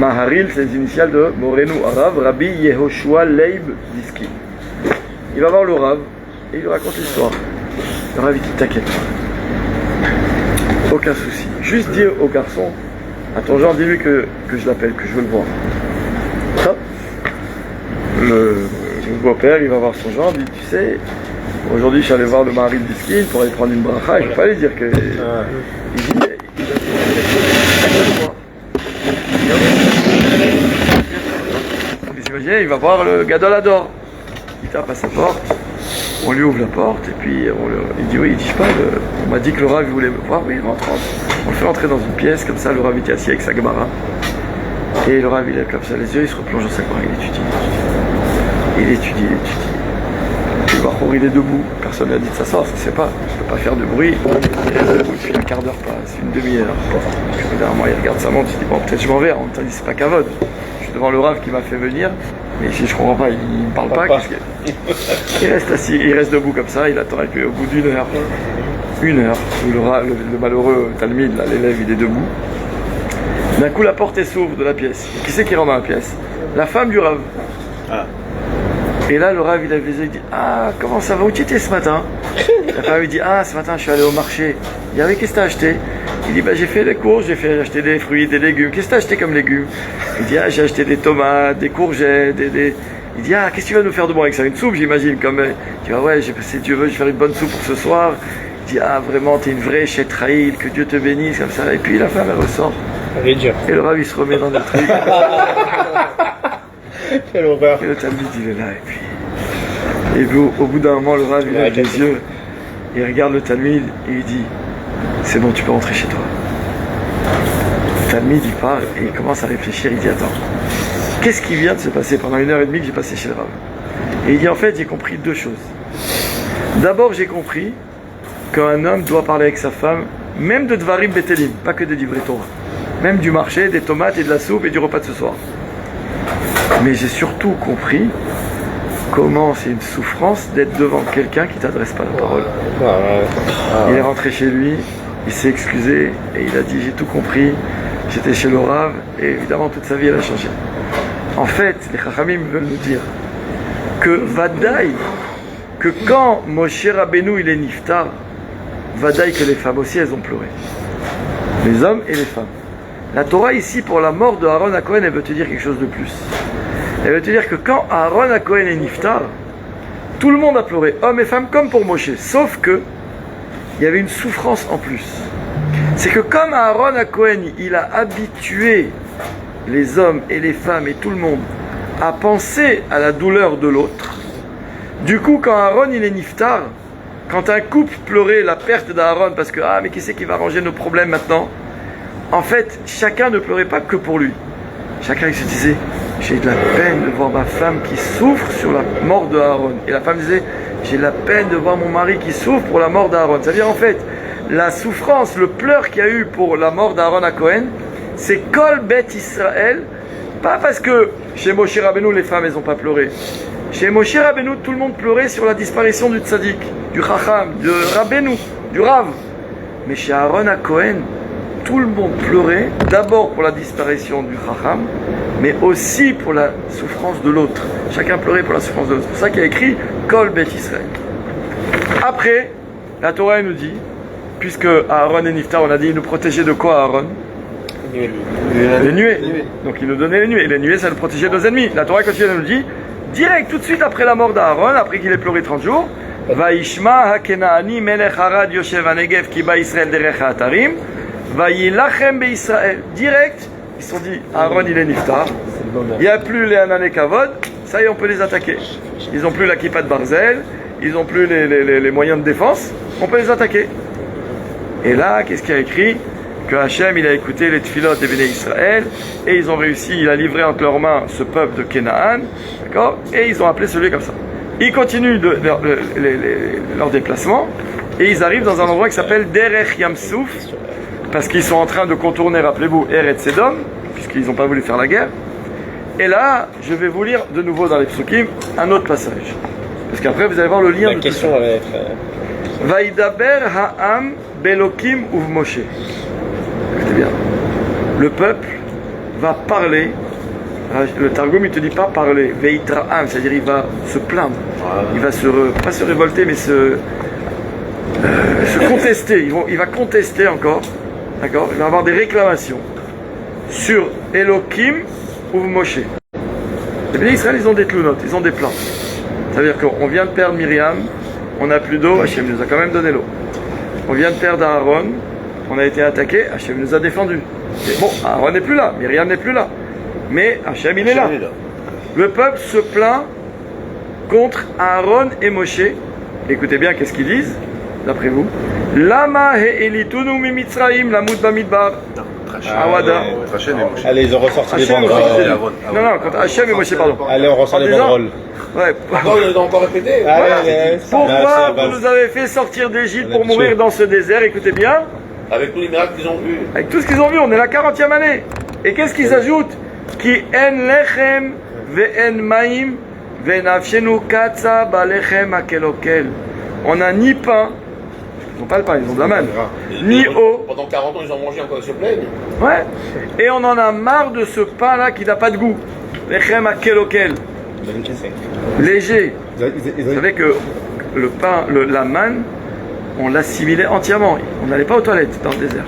Maharil, c'est les initiales de Morenu Arav, Rabbi Yehoshua Leib Diskin. Il va voir le Rav et il lui raconte l'histoire. Le Rav, il dit, t'inquiète pas, aucun souci. Juste dire au garçon, à ton genre, dis-lui que je l'appelle, que je veux le voir. Hop. Le beau-père, il va voir son genre, il dit, tu sais, aujourd'hui je suis allé voir le Maharil Diskin pour aller prendre une bracha, il ne faut pas aller dire que... Il dit, vous imaginez, il va voir le Gadol Hador. Il tape à sa porte, on lui ouvre la porte, et puis il dit, oui, il dit, je sais pas, on m'a dit que le Rav voulait me voir, oui, rentre. On le fait entrer dans une pièce, comme ça, le Rav était assis avec sa Gemara. Et le Rav, il a comme ça les yeux, il se replonge dans sa Gemara, il étudie. Le Bachour, il est debout, personne n'a dit de s'asseoir, ça ne se fait pas, je ne peux pas faire de bruit. Il reste debout depuis un quart d'heure, c'est une demi-heure. Puis derrière moi, il regarde sa montre, il dit, bon, peut-être je m'en vais, on t'a dit, c'est pas Kavod. Je suis devant le Rav qui m'a fait venir, mais si je comprends pas, il ne parle pas. Il reste assis, il reste debout comme ça, il attend, et puis au bout d'une heure, où le malheureux Talmid, là, l'élève, il est debout. D'un coup, la porte s'ouvre de la pièce. Qui c'est qui rentre dans la pièce? La femme du Rav. Ah. Et là, le Rav, il a vu, il dit, ah, comment ça va? Où tu étais ce matin? La femme lui dit, ah, ce matin, je suis allé au marché. Il dit, ah oui, qu'est-ce que t'as acheté? Il dit, bah, j'ai fait les courses, j'ai acheté des fruits, des légumes. Qu'est-ce que t'as acheté comme légumes? Il dit, ah, j'ai acheté des tomates, des courgettes, Il dit, ah, qu'est-ce que tu vas nous faire de bon avec ça? Une soupe, j'imagine, comme... Il dit, ah ouais, si Dieu veut, je vais faire une bonne soupe pour ce soir. Il dit, ah, vraiment, t'es une vraie Shetraïl, que Dieu te bénisse, comme ça. Et puis la femme, elle ressort. Et le Rav, il se remet dans le truc. Quelle horreur. Et le Talmid, il est là, et puis au bout d'un moment, le Rav, il lève les yeux, il regarde le Talmid, et il dit, c'est bon, tu peux rentrer chez toi. Le Talmid, il parle, et il commence à réfléchir, il dit, attends, qu'est-ce qui vient de se passer pendant 1h30 que j'ai passé chez le Rav? Et il dit, en fait, j'ai compris deux choses. D'abord, j'ai compris qu'un homme doit parler avec sa femme, même de Dvarim Betelim, pas que de Divrei Torah. Même du marché, des tomates et de la soupe et du repas de ce soir. Mais j'ai surtout compris comment c'est une souffrance d'être devant quelqu'un qui ne t'adresse pas la parole. Il est rentré chez lui, il s'est excusé et il a dit, j'ai tout compris, j'étais chez le Rav et évidemment toute sa vie elle a changé. En fait, les Chachamim veulent nous dire que Vadaï, que quand Moshe Rabbeinu il est niftar, Vadaï que les femmes aussi elles ont pleuré. Les hommes et les femmes. La Torah ici, pour la mort de Aaron HaKohen, elle veut te dire quelque chose de plus. Elle veut te dire que quand Aaron HaKohen est niftar, tout le monde a pleuré, hommes et femmes, comme pour Moshe. Sauf que, il y avait une souffrance en plus. C'est que comme Aaron HaKohen, il a habitué les hommes et les femmes et tout le monde à penser à la douleur de l'autre, du coup, quand Aaron il est niftar, quand un couple pleurait la perte d'Aaron parce que, ah, mais qui c'est qui va arranger nos problèmes maintenant? En fait, chacun ne pleurait pas que pour lui. Chacun il se disait, j'ai de la peine de voir ma femme qui souffre sur la mort de Aaron. Et la femme disait, j'ai de la peine de voir mon mari qui souffre pour la mort d'Aaron. C'est-à-dire en fait, la souffrance, le pleur qu'il y a eu pour la mort d'Aaron à Cohen, c'est Kol Bet Israël, pas parce que chez Moshe Rabbeinu les femmes elles n'ont pas pleuré. Chez Moshe Rabbeinu tout le monde pleurait sur la disparition du tzaddik, du Chacham, de Rabbeinu, du Rav. Mais chez Aaron à Cohen, tout le monde pleurait, d'abord pour la disparition du Chacham, mais aussi pour la souffrance de l'autre. Chacun pleurait pour la souffrance de l'autre. C'est pour ça qu'il y a écrit Kol Bet Israël. Après, la Torah nous dit, puisque Aaron et Niftar, on a dit, il nous protégeait de quoi Aaron? Les nuées. Donc il nous donnait les nuées. Et les nuées, ça nous protégeait de nos ennemis. La Torah continue à nous dit, direct, tout de suite après la mort d'Aaron, après qu'il ait pleuré 30 jours, Vaishma hakenaani melech harad yoshev hanegev ki ba Israël derech ha'atarim, vayilachem be Israël. Direct, ils se sont dit, Aaron il est niftar, il n'y a plus les Hanan et Kavod, ça y est, on peut les attaquer. Ils n'ont plus la kippa de Barzel, ils n'ont plus les moyens de défense, on peut les attaquer. Et là, qu'est-ce qu'il y a écrit? Que Hachem, il a écouté les tfilot des Béné Israël, et ils ont réussi, il a livré entre leurs mains ce peuple de Canaan, d'accord? Et ils ont appelé celui comme ça. Ils continuent leur déplacement, et ils arrivent dans un endroit qui s'appelle Derech Yamsouf, parce qu'ils sont en train de contourner, rappelez-vous, Eretz Edom, puisqu'ils n'ont pas voulu faire la guerre. Et là, je vais vous lire de nouveau dans les psukim un autre passage. Parce qu'après, vous allez voir le lien. La question va être... Vaïdaber ha'am belokim uv Moshe. Écoutez bien. Le peuple va parler. Le Targum, il ne te dit pas parler. Veitra'am, c'est-à-dire il va se plaindre. Il va pas se révolter, mais se contester. Il va contester encore. D'accord? Il va avoir des réclamations sur Elokim ou Moshe. Les bénis Israël, ils ont des tlounotes, ils ont des plans. C'est-à-dire qu'on vient de perdre Myriam, on n'a plus d'eau, Hachem nous a quand même donné l'eau. On vient de perdre Aaron, on a été attaqué, Hachem nous a défendu. Et bon, Aaron n'est plus là, Myriam n'est plus là. Mais Hachem, il est là. Le peuple se plaint contre Aaron et Moshe. Écoutez bien, qu'est-ce qu'ils disent, d'après vous? Lama he'elitunu mimitzraim lamut bamidbar. Awada. Allez, ils ont ressorti les banderoles. Non, contre Hachem et Moshe, pardon. Allez, on ressort les banderoles. Ouais. Ils ont encore répété. Allez, Pourquoi vous nous avez fait sortir d'Égypte pour mourir dans ce désert? Écoutez bien. Avec tous les miracles qu'ils ont vus. Avec tout ce qu'ils ont vu, on est la 40e année. Et qu'est-ce qu'ils ajoutent? Ki en lechem ve'en maim ve'nafshenu katsa balechem akelokel. On n'a ni pain, ils n'ont pas le pain, ils ont de la manne, ni eau. Pendant 40 ans, ils ont mangé encore, ils se plaignent. Ouais. Et on en a marre de ce pain-là qui n'a pas de goût. Lechem akelokel. Léger. Vous savez que le pain, la manne, on l'assimilait entièrement. On n'allait pas aux toilettes dans le désert.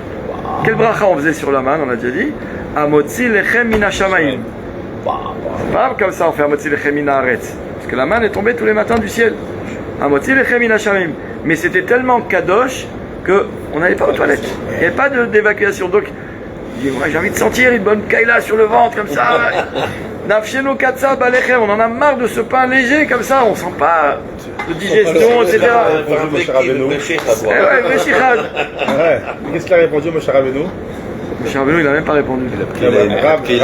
Quel bracha on faisait sur la manne, on a déjà dit? Amotzi lechem min hashamayim. C'est pas comme ça on fait Amotzi lechem min haaretz. Parce que la manne est tombée tous les matins du ciel. Amotzi lechem min hashamayim. Mais c'était tellement kadosh qu'on n'allait pas aux toilettes. Il n'y avait pas d'évacuation. Donc, j'ai envie de sentir une bonne kaila sur le ventre comme ça. Nafshenu katsa balechem. On en a marre de ce pain léger comme ça. On sent pas de digestion, etc. Qu'est-ce qu'il a répondu, Moshe Rabbeinu? Moshe Rabbeinu, il n'a même pas répondu. Il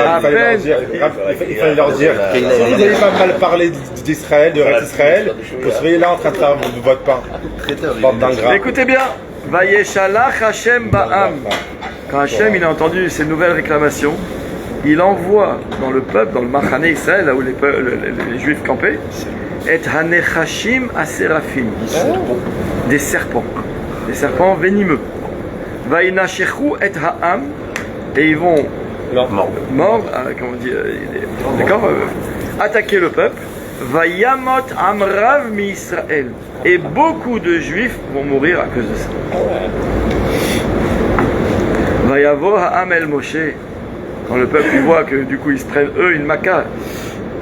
fallait leur dire si vous n'avez pas mal parlé d'Israël, de Eretz Israël, vous seriez là en train de faire votre pain. Bande d'ingrats. Écoutez bien, Vayeshalach Hashem Ba'am. Quand Hashem il a entendu ces nouvelles réclamations, il envoie dans le peuple, dans le Machane Israël, là où les Juifs campaient, et Hanechashim Aserafim, des serpents venimeux. Vainashechu et Ha'am, et ils vont mordre, comment on dit, d'accord, attaquer le peuple. Vayamot Amrav mi Israël, et beaucoup de Juifs vont mourir à cause de ça. Vayavo Ha'am el Moshe, quand le peuple voit que du coup ils se prennent eux une maca.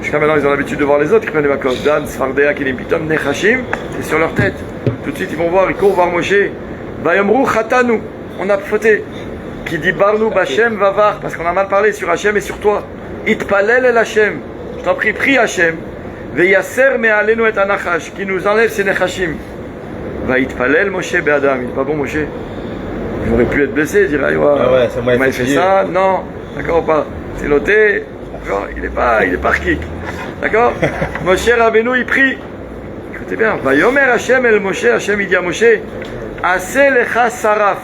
Jusqu'à maintenant ils ont l'habitude de voir les autres qui prennent des macas. Dan, Sfardea, Kilim Pitom, Nechashim, c'est sur leur tête. Tout de suite ils vont voir, ils courent voir Moshe. Vayamru Chatanu, on a fauté. Qui dit Barnou Bachem Vavar, parce qu'on a mal parlé sur Hachem et sur toi. Itpalel el Hachem, je t'en prie, prie Hachem. Veyaser me'alenu et anachash, qui nous enlève ces Nechashim. Vaitpalel Moshe be'adam, il n'est pas bon Moshe. Il aurait pu être blessé, dire il m'a fait ça, non, d'accord ou pas? C'est noté, d'accord, il est pas rkik, d'accord. Moshe Rabbeinu il prie, écoutez bien, Vayomer Hachem el Moshe, Hachem il dit à Moshe, Aseh lecha saraf,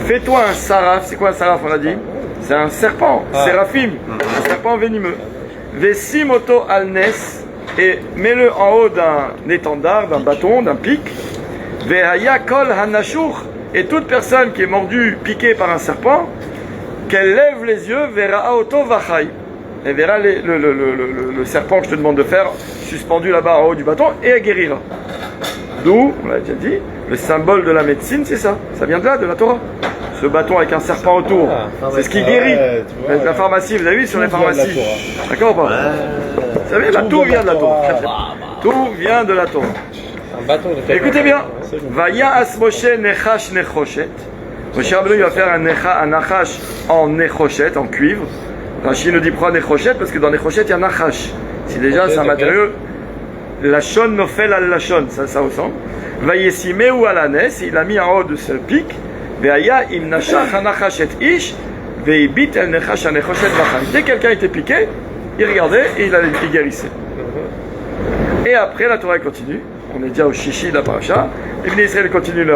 fais-toi un saraf. C'est quoi un saraf, on a dit? C'est un serpent, séraphim, un serpent venimeux. Vesimoto al nes, et mets-le en haut d'un étendard, d'un bâton, d'un pic. Vehaya kol hanashur, et toute personne qui est mordue, piquée par un serpent, qu'elle lève les yeux, verra auto vachai, et verra le serpent que je te demande de faire, suspendu là-bas en haut du bâton, et elle guérira. D'où, on l'a déjà dit, le symbole de la médecine, c'est ça. Ça vient de là, de la Torah. Ce bâton avec un serpent autour, c'est ce qui guérit. La pharmacie, vous avez vu sur les pharmacies. D'accord ou pas? Vous savez, là, tout vient de la Torah. Tout vient de la Torah. Écoutez bien. Vaya as Moshe nechash nechoshet. Moshe Rabbeinu va faire un nachash en nechoshet, en cuivre. Rashi nous dit pourquoi nechoshet, parce que dans nechoshet, il y a nachash. Si déjà c'est un matériau, lachon nofel al lachon, ça ressemble. Vayesime ou alanes, il a mis en haut de ce pic. Veaya im nashach anachashet ish, veibit el nechash anechoshet bacham. Dès que quelqu'un était piqué, il regardait et il guérissait. Et après la Torah continue. On est déjà au chichi de la paracha. Les Bnei Israël continuent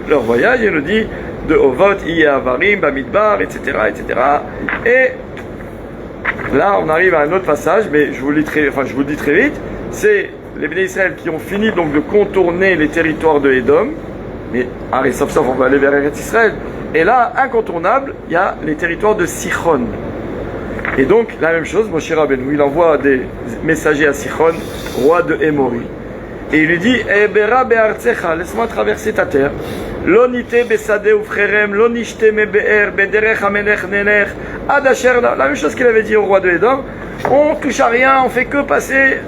leur voyage et nous dit de Ovot, Iye Avarim, Bamidbar, etc., etc. Et là, on arrive à un autre passage, mais je vous le dis très vite. C'est les Béné Israël qui ont fini donc de contourner les territoires de Édom. Mais allez, sauf, on va aller vers Eretz Israël. Et là, incontournable, il y a les territoires de Sichon. Et donc, la même chose, Moshe Rabbeinu, il envoie des messagers à Sichon, roi de Hémori. Et il lui dit, Ebera be'artzecha, laisse-moi traverser ta terre. Lonite besade ufcherem, lonishte me be'er, bederech hamelech nelech, ad asher. La même chose qu'il avait dit au roi de Édom. On touche à rien, on fait que passer.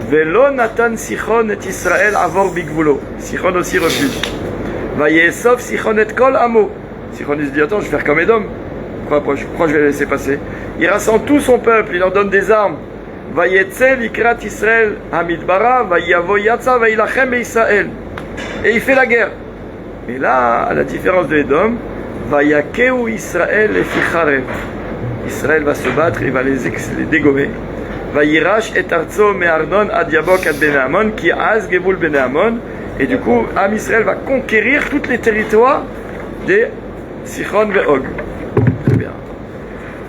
Velo natan Sichon et Israël avor bigvulo. Sichon aussi refuse. Vayesov Sichon et kol amo. Sichon il se dit, attends, je vais faire comme Édom. Je crois que je vais les laisser passer. Il rassemble tout son peuple, il leur donne des armes. Vayetzel ikrat Israël hamidbara, vayavo yatsa, vayilachem be'Israël. Et il fait la guerre. Mais là, à la différence de Édom, vayakeu Israël et ficharev. Israël va se battre, il va les dégommer. Vayirash et arzo me'ardon ad yabok ad Benéamon, qui az gevul Benéamon. Et du coup, Am Israël va conquérir tous les territoires des Sichon et Og. Très bien.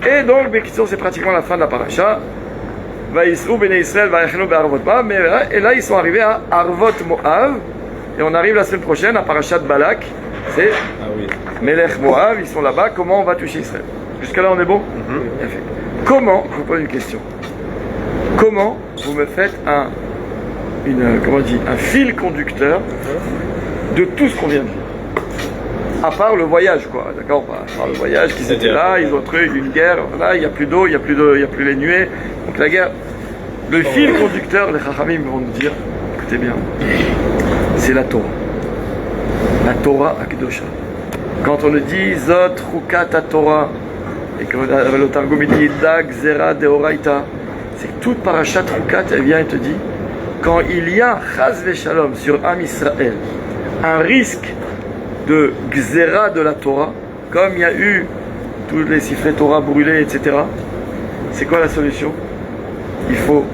Et donc, c'est pratiquement la fin de la paracha. Vaïsrou Béné Israël, Vaïchnou Be'arvot Moab. Et là, ils sont arrivés à Arvot Moab. Et on arrive la semaine prochaine à Parashat Balak. C'est Melech Moab. Ils sont là-bas. Comment on va toucher Israël? Jusqu'à là, on est bon? Bien fait. Comment, je vous pose une question. Comment vous me faites un fil conducteur de tout ce qu'on vient de dire? À part le voyage, quoi, d'accord? À part le voyage, qu'ils étaient là, ils ont trouvé une guerre, là, il n'y a plus d'eau, il n'y a plus les nuées, donc la guerre. Le fil conducteur, les Chachamim vont nous dire, écoutez bien, c'est la Torah. La Torah Akdosha. Quand on le dit, Zot, Rukat, Torah, et que le Targum dit, Dag, Zera, Deoraita, c'est que toute parachat Rukat, elle vient et te dit, quand il y a Chaz Veshalom sur Am Israël, un risque de Gzera de la Torah, comme il y a eu tous les sifflets Torah brûlés, etc. C'est quoi la solution? Il faut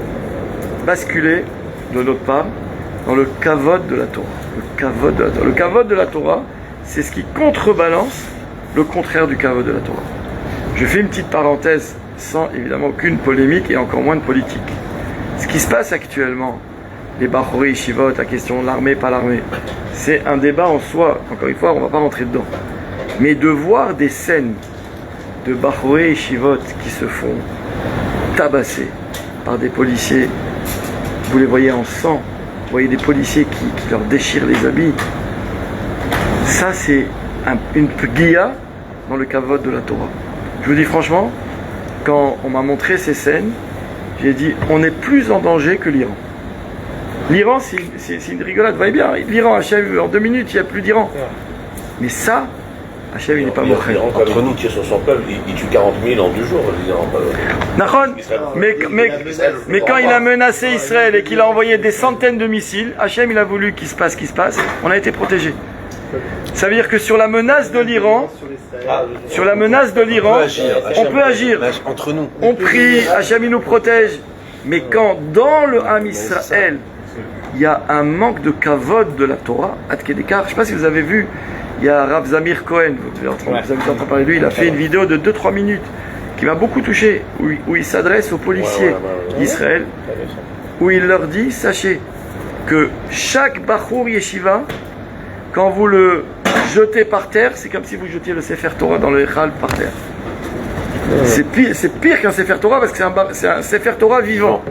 basculer de notre part dans le kavod de la Torah. Le kavod de la Torah, c'est ce qui contrebalance le contraire du kavod de la Torah. Je fais une petite parenthèse sans évidemment aucune polémique et encore moins de politique. Ce qui se passe actuellement, les Bachori, Shivot, la question de l'armée, pas l'armée, c'est un débat en soi. Encore une fois, on ne va pas rentrer dedans. Mais de voir des scènes de Bachori et Shivot qui se font tabasser par des policiers, vous les voyez en sang, vous voyez des policiers qui leur déchirent les habits, ça c'est une guilla dans le kavod de la Torah. Je vous dis franchement, quand on m'a montré ces scènes, j'ai dit on est plus en danger que l'Iran. L'Iran, c'est une rigolade, vous voyez bien, l'Iran, Hachem, en 2 minutes, il n'y a plus d'Iran. Mais ça, Hachem, il n'est pas montré. L'Iran, quand il tire sur son peuple, il tue 40 000 en 2 jours, l'Iran. Mais quand il a menacé Israël et qu'il a envoyé des centaines de missiles, Hachem, il a voulu qu'il se passe, on a été protégés. Ça veut dire que sur la menace de l'Iran, on peut agir. Entre nous. On prie, Hachem, il nous protège. Mais quand dans le Ham Israël, il y a un manque de kavod de la Torah, Adkedekar, je ne sais pas si vous avez vu, il y a Rav Zamir Cohen, vous avez entendu parler de lui, il a fait une vidéo de 2-3 minutes qui m'a beaucoup touché, où il s'adresse aux policiers d'Israël, où il leur dit, sachez que chaque Bachour Yeshiva, quand vous le jetez par terre, c'est comme si vous jetiez le Sefer Torah dans le Echal par terre. C'est pire qu'un Sefer Torah parce que c'est un Sefer Torah vivant.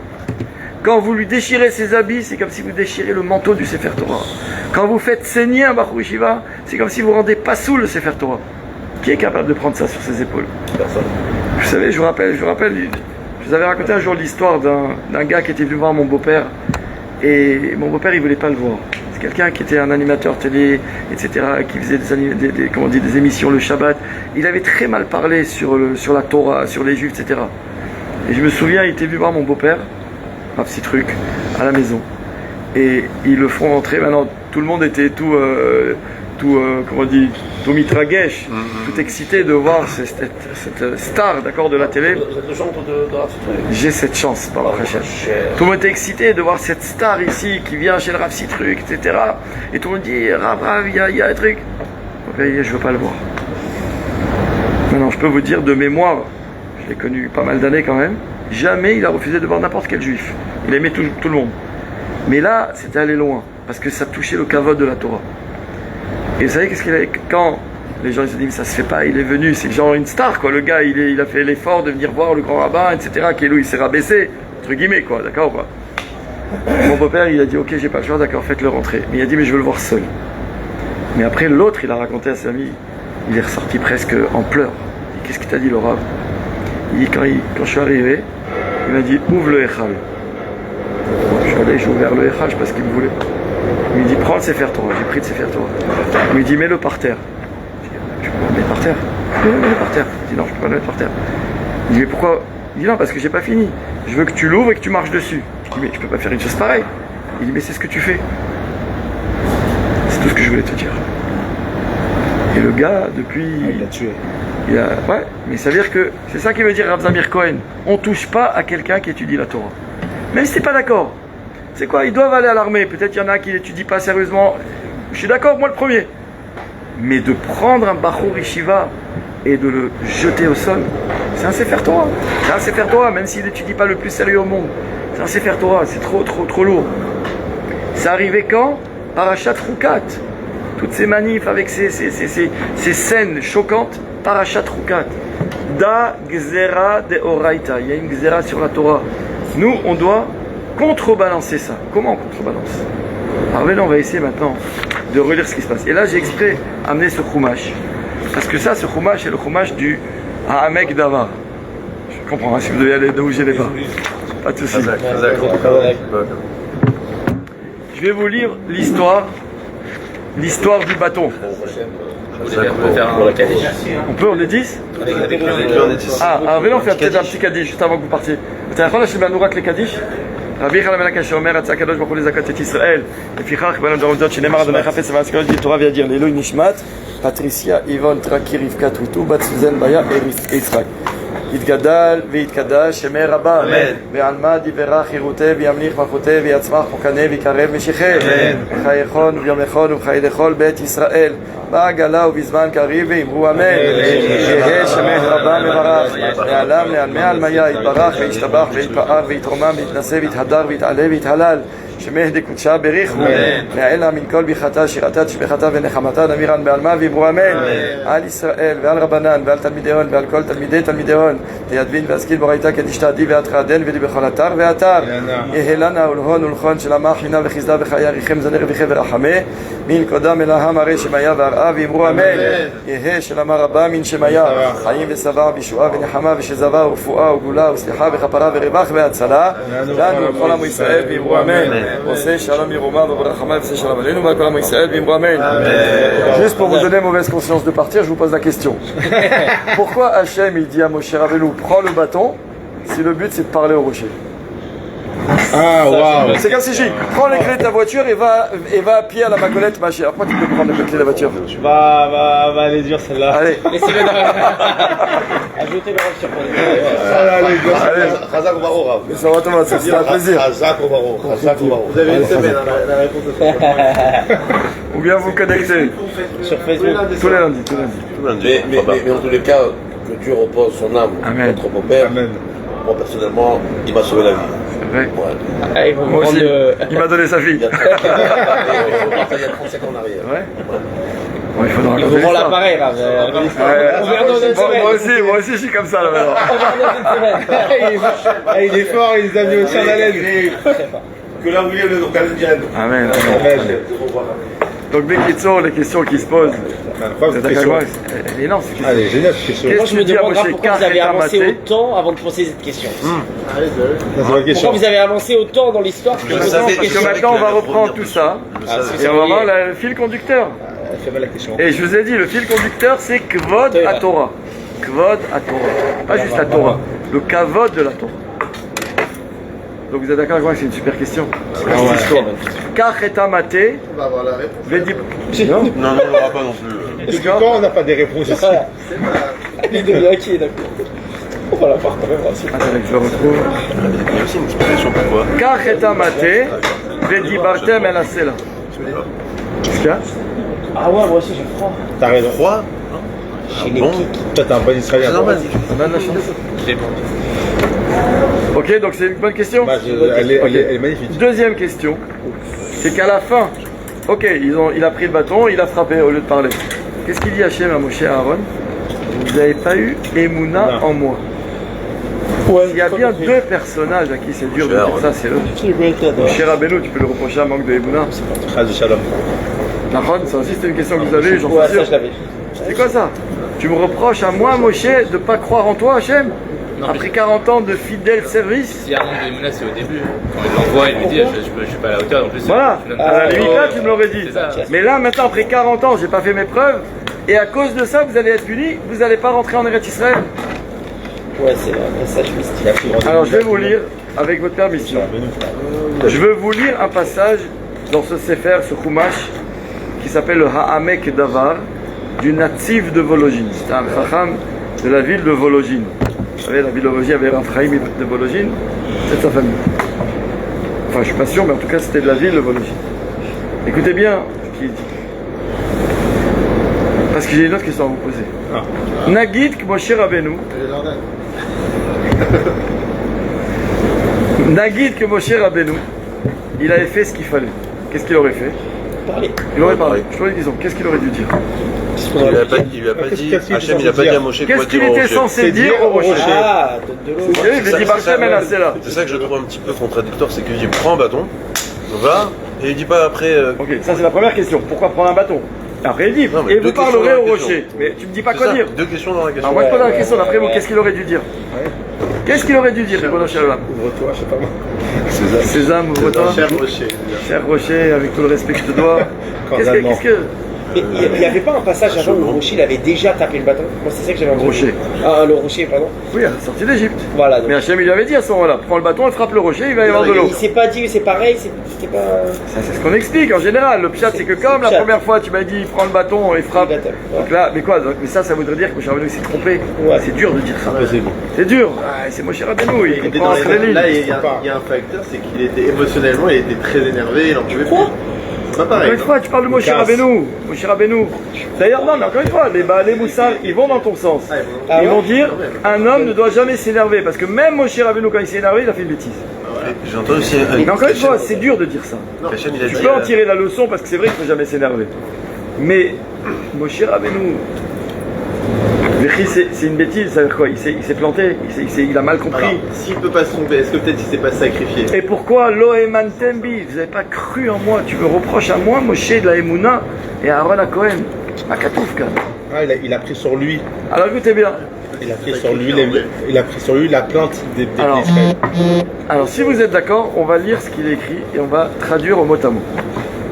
Quand vous lui déchirez ses habits, c'est comme si vous déchirez le manteau du Sefer Torah. Quand vous faites saigner un Bachour Yeshiva, c'est comme si vous rendez pas sous le Sefer Torah. Qui est capable de prendre ça sur ses épaules? Personne. Vous savez, je vous rappelle, je vous avais raconté un jour l'histoire d'un gars qui était venu voir mon beau-père. Et mon beau-père, il voulait pas le voir. C'est quelqu'un qui était un animateur télé, etc., qui faisait des émissions le Shabbat. Il avait très mal parlé sur la Torah, sur les Juifs, etc. Et je me souviens, il était venu voir mon beau-père, un petit truc, à la maison. Et ils le font entrer. Maintenant, tout le monde était tout mitragesh, tout excité de voir cette star, d'accord, de la télé. J'ai cette chance, par la prochaine. Tout le monde était excité de voir cette star ici qui vient chez le Rav Citruc, etc. Et tout le monde dit Rav, il y a un truc. je veux pas le voir. Maintenant, je peux vous dire de mémoire, je l'ai connu pas mal d'années quand même, jamais il a refusé de voir n'importe quel juif. Il aimait tout le monde. Mais là, c'était aller loin, parce que ça touchait le kavod de la Torah. Et vous savez qu'est-ce qu'il a... Quand les gens ils se disent, ça se fait pas, il est venu, c'est genre une star, quoi. Le gars, il a fait l'effort de venir voir le grand rabbin, etc. Kélo, il s'est rabaissé, entre guillemets, quoi, d'accord ou pas? Mon beau-père, il a dit, ok, j'ai pas le choix, d'accord, faites-le rentrer. Mais il a dit, mais je veux le voir seul. Mais après, l'autre, il a raconté à ses amis, il est ressorti presque en pleurs. Il dit, qu'est-ce qu'il t'a dit, le rabbin? Il dit, quand je suis arrivé, il m'a dit, ouvre le Echal. Je suis allé, j'ai ouvert le Echal parce qu'il me voulait. Il me dit, prends le Sefer Torah. J'ai pris le Sefer Torah. Il me dit, mets-le par terre. Je dis, tu peux le mettre par terre? Mets-le par terre. Je dis, non, je peux pas le mettre par terre. Il dit, mais pourquoi? Il dit, non, parce que j'ai pas fini. Je veux que tu l'ouvres et que tu marches dessus. Je dis, mais je peux pas faire une chose pareille. Il dit, mais c'est ce que tu fais. C'est tout ce que je voulais te dire. Et le gars, depuis... Il l'a tué. Ouais, mais ça veut dire que... C'est ça qui veut dire Rav Zamir Cohen. On touche pas à quelqu'un qui étudie la Torah. Même si t'es pas d'accord. C'est quoi? Ils doivent aller à l'armée. Peut-être il y en a qui n'étudient pas sérieusement. Je suis d'accord, moi le premier. Mais de prendre un Bachur Yeshiva et de le jeter au sol, c'est un Sefer Torah. C'est un Sefer Torah, même s'il n'étudie pas le plus sérieux au monde. C'est un Sefer Torah, c'est trop lourd. C'est arrivé quand? Parashat Rukat. Toutes ces manifs avec ces scènes choquantes. Parashat Rukat. Da Gzera de Oraita. Il y a une Gzera sur la Torah. Nous, on doit contrebalancer ça. Comment on contrebalance? Alors là, on va essayer maintenant de relire ce qui se passe. Et là, j'ai exprès amené ce chumash. Parce que ça, ce chumash, c'est le chumash du Ha'amek Davar. Je comprends, hein, si vous devez aller d'où j'ai les pas. Pas de soucis. Je vais vous lire l'histoire du bâton. On peut, on est 10? Ah, alors venez, on fait peut-être un petit kaddish juste avant que vous partiez. אתה יכול להשלים לנו רק לקדיש? רבי יחנן בן עקשיא שאומר, רצה הקדוש ברוך הוא לזכות את ישראל, לפיכך קיבלנו דור עובדות שנאמר אדוני חפץ למען זכויות תורה וידיר לעילוי נשמת פטריסיה איבון טרקי רבקה טוויטו בת סוזן ביה יצחק יתגדל ויתקדש שמי רבה ועלמה דיברה חירותי וימליך מלכותי ויצמח חוקני ויקרב משיחי וחייכון וביומכון ובחיי לכל בית ישראל בעגלה ובזמן קריב ואמרו אמן יהא שמי רבה מברך מעלם לעלמי עלמיה יתברך וישתבח ויתפאר ויתרומם ויתנשא ויתהדר ויתעלה ויתהלל שמי דקודשה בריחו מעלה מן כל ביחתה שירתה תשבחתה ונחמתה נמירן בעלמה ואמרו אמן על ישראל ועל רבנן ועל תלמידיון ועל כל תלמידי תלמידיון לידבין והשכיל בורייתא כדשתעדי ואתחדן ודי בכל אתר ואתר יהא לנה ולהון ולכון שלמה חינה וחסדה וחיי ריחם זנר וחבר ורחמה מן קודם אל העם הרי שמיה והרעה ואמרו אמן יהא שלמה רבה מן שמיה חיים ושבע בישועה ונחמה ושזבה ורפואה וגאולה וסליחה וכפרה ורווח והצלה לנו ולכל עמו ישראל ואמרו אמן עושה שלום ירומה וברחמה ועושה שלום עלינו ועל כל עמו ישראל ואמרו אמן. Juste pour vous donner mauvaise conscience de partir, je vous pose la question. Pourquoi Hachem il dit à Moshe Rabbeinu prends le bâton si le but c'est de parler au rocher? Ah, waouh! C'est comme si je dis prends les clés de ta voiture et va à pied à la Macolette, ma chère. Pourquoi tu peux prendre les clés de la voiture? Va aller dire celle-là. Allez. Laissez-le dans ajoutez le rôle sur Allez. Chazak ou Baro, Rav. Ça va Thomas, c'est un plaisir. Chazak ou Baro. Chazak ou Baro. Vous avez une semaine, la réponse de Ou bien vous connectez sur Facebook. tous les lundis. Mais en tous les cas, que Dieu repose son âme, Amen. notre mon père. Amen. Moi personnellement, il m'a sauvé la vie. C'est vrai. Ouais. Ah, ils vont Moi prendre aussi, le... il m'a donné sa Il fille. y a 35 ans en arrière. Ouais. Bon, il faudra Ils raconter vous prend l'histoire. l'appareil, là. On verra dans une semaine. Moi aussi je suis comme ça là maintenant. On verra dans une semaine. Il est fort, il les a mis aussi en haleine. Que là où il est le Canadien. Amen. Donc Bekitso, les questions qui se posent. Vous êtes d'accord avec moi? Elle est énorme cette question. Allez, génial cette question. Moi, je me tu dis à demande Moshe, pourquoi vous avez Kar et avancé Tamaté? autant avant de poser cette question. Ça, c'est la question. Pourquoi vous avez avancé autant dans l'histoire que Parce que maintenant on va reprendre tout ça et on va voir le fil conducteur. Elle fait mal la question. Et je vous ai dit, le fil conducteur c'est Kvod à Torah. Kvod à Torah. Pas juste la Torah. Le Kavod de la Torah. Donc vous êtes d'accord avec moi que c'est une super question? Kach et Tamaté. On va avoir la réponse. Vedi. Non, on n'aura pas non plus. Est-ce que quand on n'a pas des réponses ici? Il devient inquiet, d'accord. On va la voir quand même. Attendez, je le retrouve. Il y a aussi une explication pourquoi. Kach et Tamaté. Vedi Bartem el Asela. Qu'est-ce qu'il y a? Ah ouais, moi aussi j'ai froid. T'as raison. Froid. Chez les bon. kicks. Toi, t'es un bon Israélien. C'est normal. On a de la chance. J'ai bon. Ok, donc c'est une bonne question. Bah, elle est magnifique. Deuxième question, c'est qu'à la fin, ok, il a pris le bâton, il a frappé au lieu de parler. Qu'est-ce qu'il dit Hachem à Moshe et à Aaron? Vous n'avez pas eu Emouna en moi. Il y a bien deux personnages à qui c'est dur de dire ça, c'est eux. Moshe Rabbeinu, tu peux le reprocher un manque de Emouna. Chaz de Shalom. Nahon, ça aussi c'était une question que vous avez, j'en Ouais, suis ça sûr. je l'avais. C'est quoi ça? Tu me reproches à moi, Moshe, de ne pas croire en toi, Hachem? Après 40 ans de fidèle service? Si Aaron de Emouna, c'est au début. Quand il l'envoie, il lui dit je suis pas à la hauteur. En plus, Voilà, je donne à pas la la limite là, tu me l'aurais dit. C'est ça. Mais là, maintenant, après 40 ans, j'ai pas fait mes preuves, et à cause de ça, vous allez être punis, vous n'allez pas rentrer en Eretz Israël. Ouais, c'est un message mystique. Alors, je vais vous lire, avec votre permission, je veux vous lire un passage dans ce Sefer, ce Chumash, qui s'appelle le Ha'amek Davar, du Nativ de Vologine. C'est un Chacham de la ville de Vologine. Vous savez, la ville de Vologine avait Raphaïm de Vologine, c'est de sa famille. Enfin, je suis pas sûr, mais en tout cas, c'était de la ville de Vologine. Écoutez bien ce qu'il dit. Parce que j'ai une autre question à vous poser. Nagid que Moshe Rabbeinu. Nagid que Moshe Rabbeinu, il avait fait ce qu'il fallait. Qu'est-ce qu'il aurait fait? Parler. Il aurait parlé. Je te dis, disons, qu'est-ce qu'il aurait dû dire? Il lui a pas dit, Hachem, il a pas dit à Moshe quoi Qu'est-ce qu'il dire au était rocher. censé dire au rocher? Ah, de l'eau. Oui, il dit Barthem El Asela. C'est ça que je trouve un petit peu contradictoire, c'est qu'il dit prends un bâton, va, et il dit pas après. Ok, ça c'est la première question. Pourquoi prendre un bâton? Après il dit, Non, mais et deux vous questions parlerez dans au la rocher. question. Mais tu me dis pas C'est quoi ça, dire. deux questions dans la question. Alors moi je pose la question d'après vous, qu'est-ce qu'il aurait dû dire? Qu'est-ce qu'il aurait dû dire, Ribono Shel Olam? Ouvre-toi, je sais pas moi. Sésame, ouvre-toi. Cher Rocher. Cher rocher, avec tout le respect que je te dois. Qu'est-ce que... Mais il n'y avait pas un passage avant où le rocher il avait déjà tapé le bâton? Moi c'est ça que j'avais entendu. Rocher. Ah, le rocher, pardon. Oui, à la sortie d'Égypte. Voilà. Donc. Mais Hachem il lui avait dit à ce moment-là, prends le bâton et frappe le rocher, il va y avoir de l'eau. Il s'est pas dit, c'est pareil, c'était pas. Ça c'est ce qu'on explique en général. Le pshat c'est que comme la première fois tu m'as dit prends le bâton et frappe. Ouais. Donc là, mais quoi? Mais ça voudrait dire que Moshe Rabbeinu s'est trompé. Ouais. C'est dur de dire ça. C'est bon. C'est dur. Ah, c'est Moshe Rabbeinu, il comprend entre les lignes. Là, il y a un facteur, c'est qu'il était émotionnellement, il était très énervé, il en pouvait plus. C'est pas pareil. Encore une fois, tu parles de Moshe Rabbeinu. Moshe Rabbeinu. D'ailleurs, non, mais encore une fois, les Moussar, ils vont dans ton sens. Ils vont dire, un homme ne doit jamais s'énerver. Parce que même Moshe Rabbeinu, quand il s'est énervé, il a fait une bêtise. J'entends aussi. Mais encore une fois, c'est dur de dire ça. Hachem, il a Tu dit. peux en tirer la leçon parce que c'est vrai qu'il ne faut jamais s'énerver. Mais Moshe Rabbeinu, c'est une bêtise, ça veut dire quoi? Il s'est planté, il a mal compris. Alors, s'il peut pas se tromper, est-ce que peut-être il s'est pas sacrifié? Et pourquoi Loheman Tembi? Vous n'avez pas cru en moi, tu me reproches à moi, Moshe de la Emouna et Aaron à Cohen, à Katoufka. Ah, il a pris sur lui. Alors écoutez bien. Il a pris sur lui la plainte des Alors, Israël. Alors si vous êtes d'accord, on va lire ce qu'il est écrit et on va traduire au mot à mot.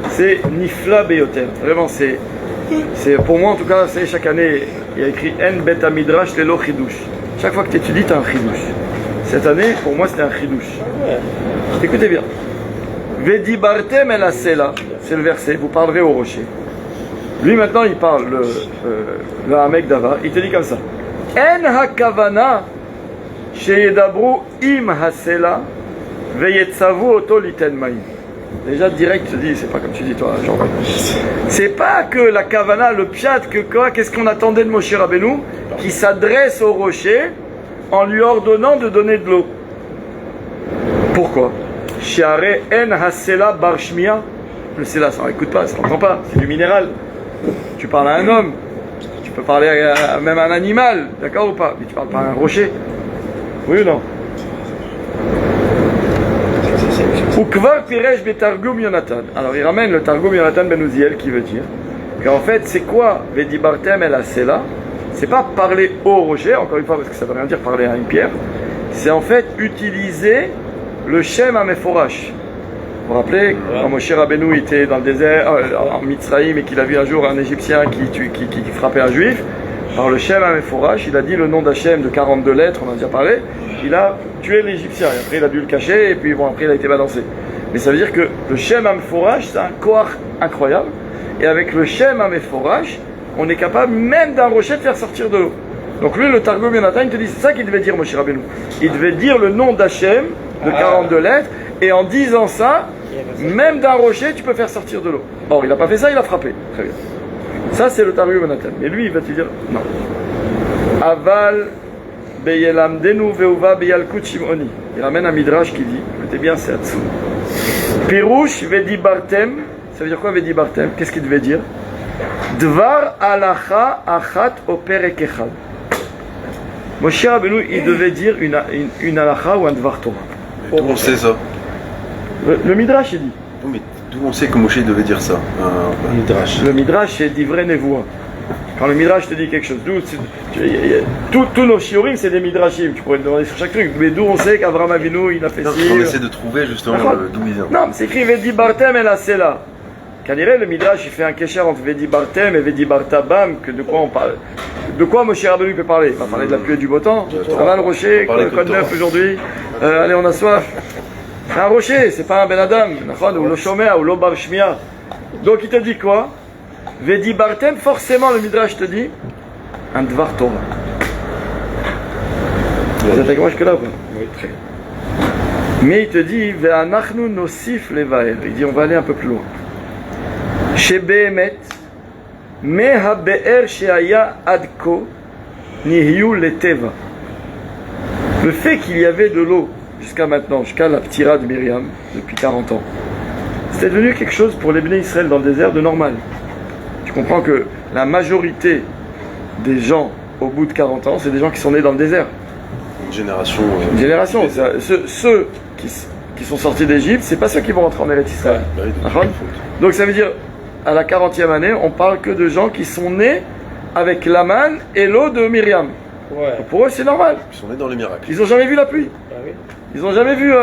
C'est Nifla Beyoter. Vraiment, c'est pour moi en tout cas, c'est chaque année, il y a écrit En Bet Midrash Lelo Chidush. Chaque fois que tu étudies, tu as un Chidush. Cette année, pour moi, c'était un Chidush. Écoutez bien. Vedibartem El Asela, c'est le verset, vous parlerez au rocher. Lui maintenant, il parle, le Hamek Dava, il te dit comme ça. En hakavana sheyedabru im hasela veyetzavu oto liten maïm. Déjà direct, tu te dis, c'est pas comme tu dis toi, Jean. C'est pas que la kavana, le pshat, que quoi, qu'est-ce qu'on attendait de Moshe Rabbeinu, qui s'adresse au rocher en lui ordonnant de donner de l'eau. Pourquoi? Shiare en hasela barshmia. Le sela, ça écoute pas, ça n'entend pas, c'est du minéral. Tu parles à un homme. Tu peux parler à même un animal, d'accord ou pas? Mais tu parles pas à un rocher. Oui ou non? Ukvar Piresh Betargum Yonatan. Alors il ramène le Targum Yonatan Ben Uziel qui veut dire qu'en fait c'est quoi Vedibartem El Asela? C'est pas parler au rocher, encore une fois parce que ça veut rien dire parler à une pierre. C'est en fait utiliser le Shem Ameforash. Vous vous rappelez, quand Moshe Rabbeinu était dans le désert, en Mitzraïm, et qu'il a vu un jour un Égyptien qui frappait un Juif, par le Shem Ameforash, il a dit le nom d'Hachem de 42 lettres, on en a déjà parlé, il a tué l'Égyptien, et après il a dû le cacher, et puis bon, après il a été balancé. Mais ça veut dire que le Shem Ameforash, c'est un koach incroyable, et avec le Shem Ameforash, on est capable même d'un rocher de faire sortir de l'eau. Donc lui, le Targum Yonatan, il te dit, c'est ça qu'il devait dire Moshe Rabbeinu. Il devait dire le nom d'Hachem de 42 lettres, et en disant ça, même d'un rocher, tu peux faire sortir de l'eau. Or, il n'a pas fait ça, il a frappé. Très bien. Ça, c'est le Targum Natan. Mais lui, il va te dire non. Aval beyelamdenu veuva beyalkut shimoni. Il ramène un midrash qui dit, écoutez bien, c'est Hatsou. Pirouche vedi bartem. Ça veut dire quoi vedi bartem? Qu'est-ce qu'il devait dire? Dvar alacha achat operek echad. Moshe Rabbeinu, il devait dire une alacha ou un dvar Torah. D'où on sait ça? Le midrash, il dit. Non, mais d'où on sait que Moshe devait dire ça? Midrash. Le midrash, c'est d'ivrei nevoua. Quand le midrash te dit quelque chose, tous nos shiurim, c'est des midrashim. Tu pourrais te demander sur chaque truc, mais d'où on sait qu'Avraham Avinu, il a fait ci. On essaie de trouver justement d'où il vient. Non, mais c'est écrit Vedi Bartem et la Sela. Qu'adirait le midrash, il fait un kécher entre Vedi Bartem et Vedi Bartabam, que de quoi on parle? De quoi Moshe Rabbeinu peut parler? Il va parler de la pluie et du beau temps. Ça va le rocher, code 9 aujourd'hui. Allez, on a soif. C'est un rocher, c'est pas un Ben Adam, ou le Shomea, ou le Bar Shmia. Donc il te dit quoi? Vedi Bartem, forcément le Midrash te dit un Dvar Torah. Vous êtes avec moi jusque là ou pas? Oui, très bien. Mais il te dit Ve'anachnu nosif levaer. Il dit on va aller un peu plus loin. Chez Behemet, Meha Be'er Sheaya Adko Nihyu Leteva. Le fait qu'il y avait de l'eau jusqu'à maintenant, jusqu'à la ptira de Myriam, depuis 40 ans, c'était devenu quelque chose pour les Bnei Israël dans le désert de normal. Tu comprends que la majorité des gens au bout de 40 ans, c'est des gens qui sont nés dans le désert. Une génération. Une génération. Ceux qui sont sortis d'Égypte, c'est pas ceux qui vont rentrer en Eretz Israël. Donc ça veut dire, à la 40e année, on parle que de gens qui sont nés avec la manne et l'eau de Myriam. Ouais. Pour eux, c'est normal. Ils sont nés dans les miracles. Ils n'ont jamais vu la pluie. Ah oui. Ils n'ont jamais vu.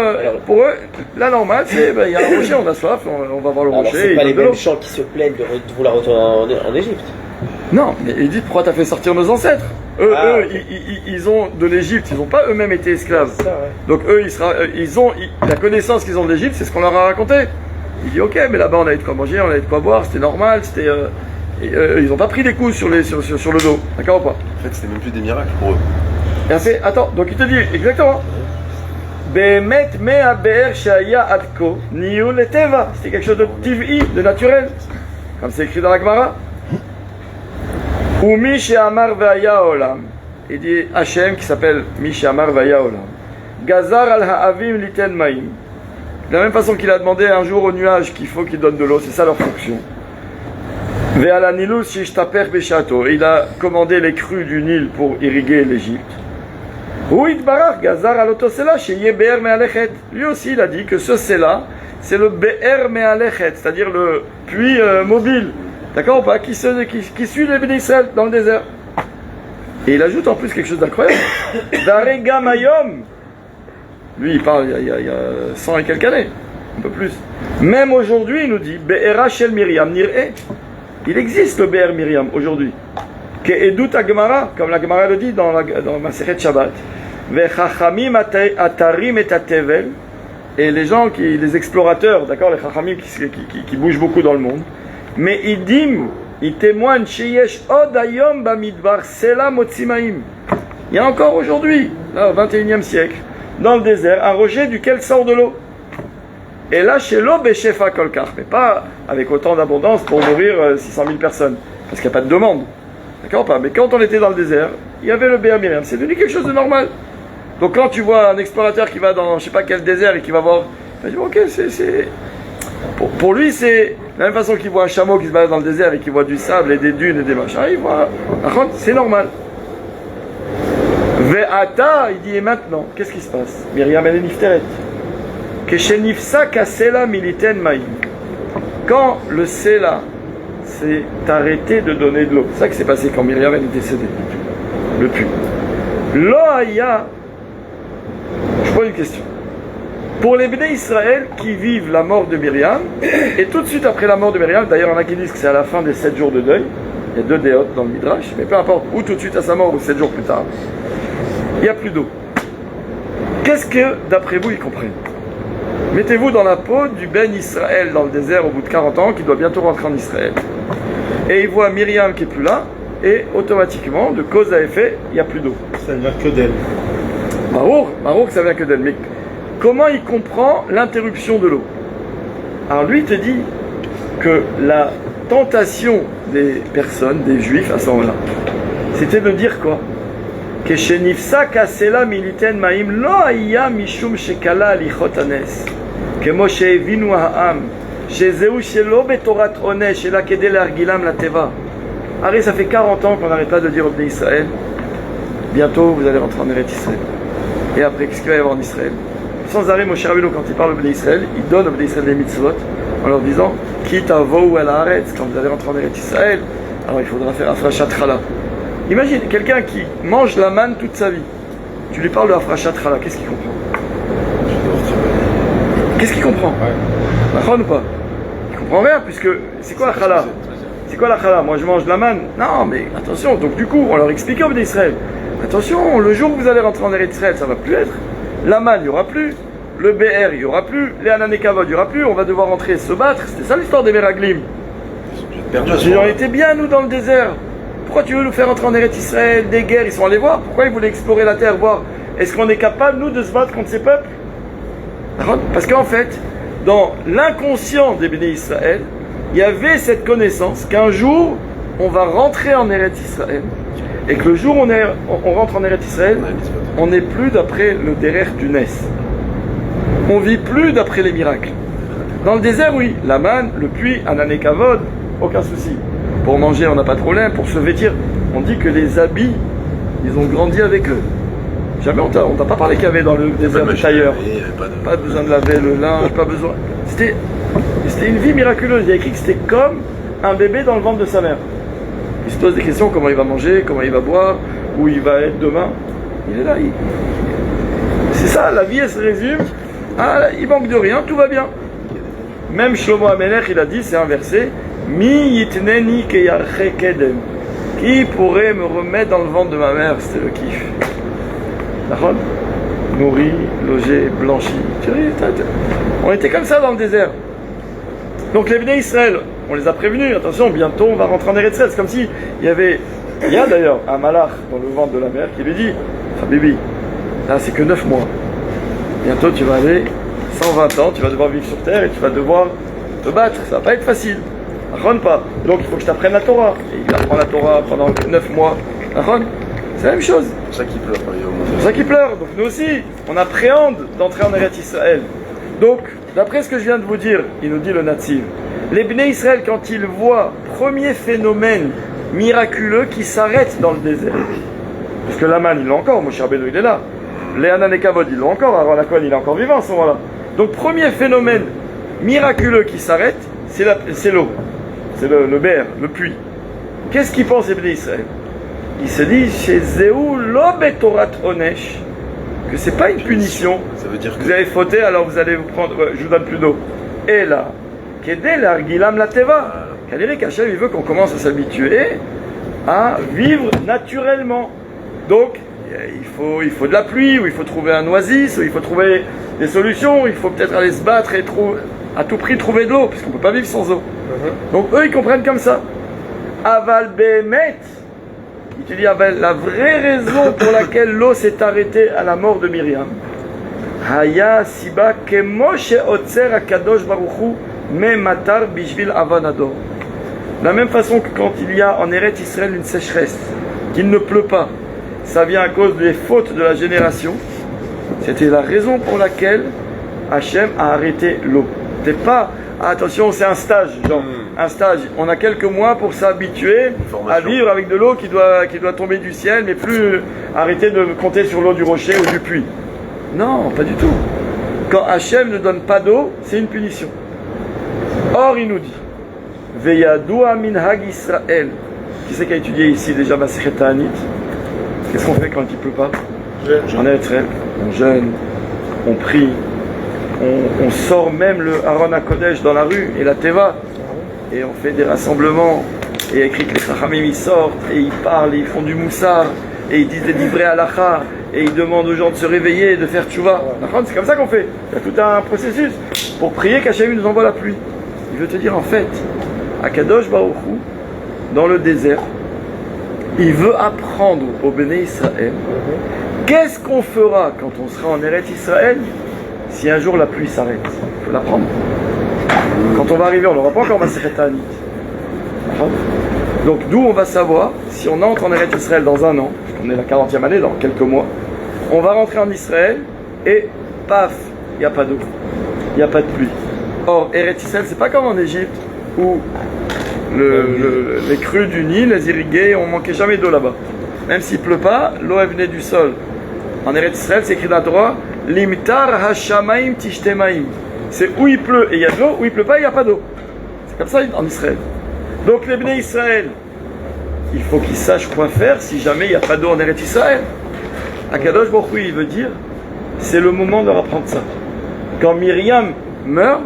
Pour eux, la normale, c'est il y a un rocher, on a soif, on va voir le Alors, rocher. c'est pas les de l'eau. mêmes gens qui se plaignent de vouloir retourner en Égypte. Non, mais il dit pourquoi t'as fait sortir nos ancêtres? Eux, Ok. ils ont de l'Égypte, ils n'ont pas eux-mêmes été esclaves. Ça, ouais. Donc eux, la connaissance qu'ils ont de l'Égypte, c'est ce qu'on leur a raconté. Il dit ok, mais là-bas on avait de quoi manger, on avait de quoi boire, c'était normal, c'était. Ils n'ont pas pris des coups sur le dos, d'accord ou pas? En fait, c'était même plus des miracles pour eux. Et après, attends, donc il te dit exactement. Behemet mea be'er shaya adko niyu leteva. C'était quelque chose de tiv'i, de naturel, comme c'est écrit dans la Gemara. Ou mi she'amar ve'aya olam. Il dit Hachem qui s'appelle mi she'amar ve'aya olam. Gazar al ha'avim liten ma'im. De la même façon qu'il a demandé un jour aux nuages qu'il faut qu'ils donnent de l'eau, c'est ça leur fonction. Ve'al hanilus shishtaper be'shato. Il a commandé les crues du Nil pour irriguer l'Égypte. Lui aussi il a dit que ce Sela c'est le Be'er Me'alechet, c'est-à-dire le puits mobile, d'accord ou pas, qui suit les Bnei Israël dans le désert. Et il ajoute en plus quelque chose d'incroyable. Daregamayom. Lui il parle il y a 100 et quelques années, un peu plus. Même aujourd'hui il nous dit Be'era Shel Miriam Nir'e. Il existe le Be'er Miriam aujourd'hui. Ke'edut Gemara, comme la Gemara le dit dans Masechet Shabbat. Ve'chachamim atarim et atevel. Et les gens, les explorateurs, d'accord, les chachamim qui bougent beaucoup dans le monde. Mais ils témoignent sheyesh od hayom bamidbar sela motzimaim. Il y a encore aujourd'hui, là, au 21e siècle, dans le désert, un rocher duquel sort de l'eau. Et là, chez l'eau, beshefa kolkar, mais pas avec autant d'abondance pour nourrir 600 000 personnes, parce qu'il n'y a pas de demande. D'accord, pas. Mais quand on était dans le désert, il y avait le Be'er Miriam. C'est devenu quelque chose de normal. Donc quand tu vois un explorateur qui va dans je sais pas quel désert et qui va voir, il dit ok, c'est... Pour lui, c'est la même façon qu'il voit un chameau qui se balade dans le désert et qui voit du sable et des dunes et des machins. Il voit... C'est normal. Ve'ata, il dit et maintenant, qu'est-ce qui se passe? Myriam elle est nifteret. Keshenifsa kasela militen maïm. Quand le Sela s'est arrêté de donner de l'eau, c'est ça qui s'est passé quand Myriam elle est décédée. Le puits. Loaya. Je pose une question. Pour les Bnei Israël qui vivent la mort de Myriam, et tout de suite après la mort de Myriam, d'ailleurs il y en a qui disent que c'est à la fin des 7 jours de deuil, il y a 2 déotes dans le Midrash, mais peu importe, ou tout de suite à sa mort ou 7 jours plus tard, il n'y a plus d'eau. Qu'est-ce que, d'après vous, ils comprennent? Mettez-vous dans la peau du Ben Israël dans le désert au bout de 40 ans, qui doit bientôt rentrer en Israël. Et il voit Myriam qui n'est plus là, et automatiquement, de cause à effet, il n'y a plus d'eau. Ça ne vient que d'elle. Baruch, ça vient que d'elle. Mais comment il comprend l'interruption de l'eau? Alors lui, il te dit, que la tentation des personnes, des juifs à ce moment-là, c'était de dire quoi? Keshenifsa kasela militen maim lo aya mishum shekala alichot anes kemo sheevinu ha'am shezeu shelo betorat onesh shela kedei lehargilam lateva. Arrête, ça fait 40 ans qu'on n'arrête pas de dire au Bnei Israël, bientôt vous allez rentrer en Eretz Israël. Et après, qu'est-ce qu'il va y avoir en Israël? Sans arrêt, Moshe Rabbeinu, quand il parle au Bnei Israël, il donne au Bnei Israël des mitzvot en leur disant Ki tavou el haaretz, quand vous allez rentrer en Eretz Israël, alors il faudra faire Afrashat Chala. Imagine quelqu'un qui mange la manne toute sa vie. Tu lui parles de Afrashat Chala, qu'est-ce qu'il comprend? Qu'est-ce qu'il comprend? D'accord ou pas? Il comprend rien, puisque c'est quoi la Chala? C'est quoi la Chala? Moi je mange la manne. Non, mais attention, donc du coup, on leur explique au Bnei Israël. Attention, le jour où vous allez rentrer en Eretz Israël, ça va plus être. La manne, il n'y aura plus. Le BR, il n'y aura plus. Les Ananekavod, il n'y aura plus. On va devoir rentrer se battre. C'était ça l'histoire des Meraglim. On était bien, nous, dans le désert. Pourquoi tu veux nous faire rentrer en Eretz Israël? Des guerres, ils sont allés voir. Pourquoi ils voulaient explorer la terre, voir est-ce qu'on est capable, nous, de se battre contre ces peuples? Parce qu'en fait, dans l'inconscient des Béné Israël, il y avait cette connaissance qu'un jour, on va rentrer en Eretz Israël. Et que le jour où on rentre en Eretz Israël, on n'est plus d'après le derer du Nes. On vit plus d'après les miracles. Dans le désert, oui, la manne, le puits, Ananekavod, aucun souci. Pour manger, on n'a pas de problème. Pour se vêtir, on dit que les habits, ils ont grandi avec eux. Jamais on t'a pas parlé qu'il y avait dans le désert de tailleur. Pas besoin de laver le linge, pas besoin. C'était une vie miraculeuse. Il y a écrit que c'était comme un bébé dans le ventre de sa mère. Il se pose des questions, comment il va manger, comment il va boire, où il va être demain. Il est là. C'est ça, la vie, elle se résume. Ah, il manque de rien, tout va bien. Même Shlomo Amelech, il a dit, c'est un verset, Mi yitneni keyarche kedem. Qui pourrait me remettre dans le ventre de ma mère? C'était le kiff. D'accord? Nourri, logé, blanchi. On était comme ça dans le désert. Donc les Bnei Israël, on les a prévenus, attention, bientôt on va rentrer en Eretz Israël. C'est comme si il y a d'ailleurs un malach dans le ventre de la mère qui lui dit Habibi, là c'est que 9 mois. Bientôt tu vas aller 120 ans, tu vas devoir vivre sur terre et tu vas devoir te battre. Ça va pas être facile. Pas. Donc il faut que je t'apprenne la Torah. Et il apprend la Torah pendant 9 mois. C'est la même chose. C'est pour ça qu'il pleure. C'est pour ça qu'il pleure. Donc nous aussi, on appréhende d'entrer en Eretz Israël. Donc, d'après ce que je viens de vous dire, il nous dit le Nativ, les Bnei Israël, quand ils voient premier phénomène miraculeux qui s'arrête dans le désert, parce que la manne, il l'a encore, Moshe Rabbeinu, il est là, les Ananekavod, il l'a encore, Aaron Cohen, il est encore vivant à ce moment-là. Donc, premier phénomène miraculeux qui s'arrête, c'est l'eau, c'est le BR, le puits. Qu'est-ce qu'ils pensent les Bnei Israël? Ils se disent, chez Zéou lo betorat onesh, que c'est pas une punition. Ça veut dire que vous avez fauté, alors vous allez vous prendre. Je vous donne plus d'eau. Et là, kedei lehargilam lateva. Kalirik Hachem, il veut qu'on commence à s'habituer à vivre naturellement. Donc, il faut de la pluie, ou il faut trouver un oasis, ou il faut trouver des solutions, il faut peut-être aller se battre et à tout prix trouver de l'eau, puisqu'on ne peut pas vivre sans eau. Donc eux, ils comprennent comme ça. Aval behemet. Il te dit, la vraie raison pour laquelle l'eau s'est arrêtée à la mort de Myriam, Haya siba kemo sheotzer akadosh baruchu me matar bishvil avanador. De la même façon que quand il y a en Eretz Israël une sécheresse, qu'il ne pleut pas, ça vient à cause des fautes de la génération. C'était la raison pour laquelle Hachem a arrêté l'eau. C'était pas, attention, c'est un stage, genre, un stage. On a quelques mois pour s'habituer à vivre avec de l'eau qui doit tomber du ciel, mais plus arrêter de compter sur l'eau du rocher ou du puits. Non, pas du tout. Quand Hachem ne donne pas d'eau, c'est une punition. Or, il nous dit, Veyadoua minhag Israël. Qui c'est qui a étudié ici déjà Masechet Ta'anit? Qu'est-ce qu'on fait quand il ne pleut pas? En Eretz Israël, on jeûne, on prie, on sort même le Aaron HaKodesh dans la rue et la Teva, et on fait des rassemblements, et il y a écrit que les Chachamim ils sortent, et ils parlent, et ils font du moussar, et ils disent des divrei halacha, et ils demandent aux gens de se réveiller et de faire tchouva. C'est comme ça qu'on fait. Il y a tout un processus pour prier qu'Hachem nous envoie la pluie. Il veut te dire en fait, Akadosh Baruch Hu, dans le désert, il veut apprendre au Béné Israël qu'est-ce qu'on fera quand on sera en Eretz Israël si un jour la pluie s'arrête. Il faut l'apprendre. Quand on va arriver, on n'aura pas encore Masechet Ta'anit. Donc d'où on va savoir, si on entre en Eretz Israël dans un an, on est la 40e année, dans quelques mois, on va rentrer en Israël et paf, il n'y a pas d'eau, il n'y a pas de pluie. Or, Eretz Israël, c'est pas comme en Égypte où les crues du Nil, les irrigués, on manquait jamais d'eau là-bas. Même s'il pleut pas, l'eau elle venait du sol. En Eretz Israël, c'est écrit dans la Torah, Limtar Hashamaim Tishtemaim. C'est où il pleut et il y a de l'eau, où il pleut pas, il n'y a pas d'eau. C'est comme ça en Israël. Donc les Bnei Israël, il faut qu'ils sachent quoi faire si jamais il n'y a pas d'eau en Eretz Israël. Akadosh Baruch Hu, il veut dire, c'est le moment de leur apprendre ça. Quand Myriam meurt,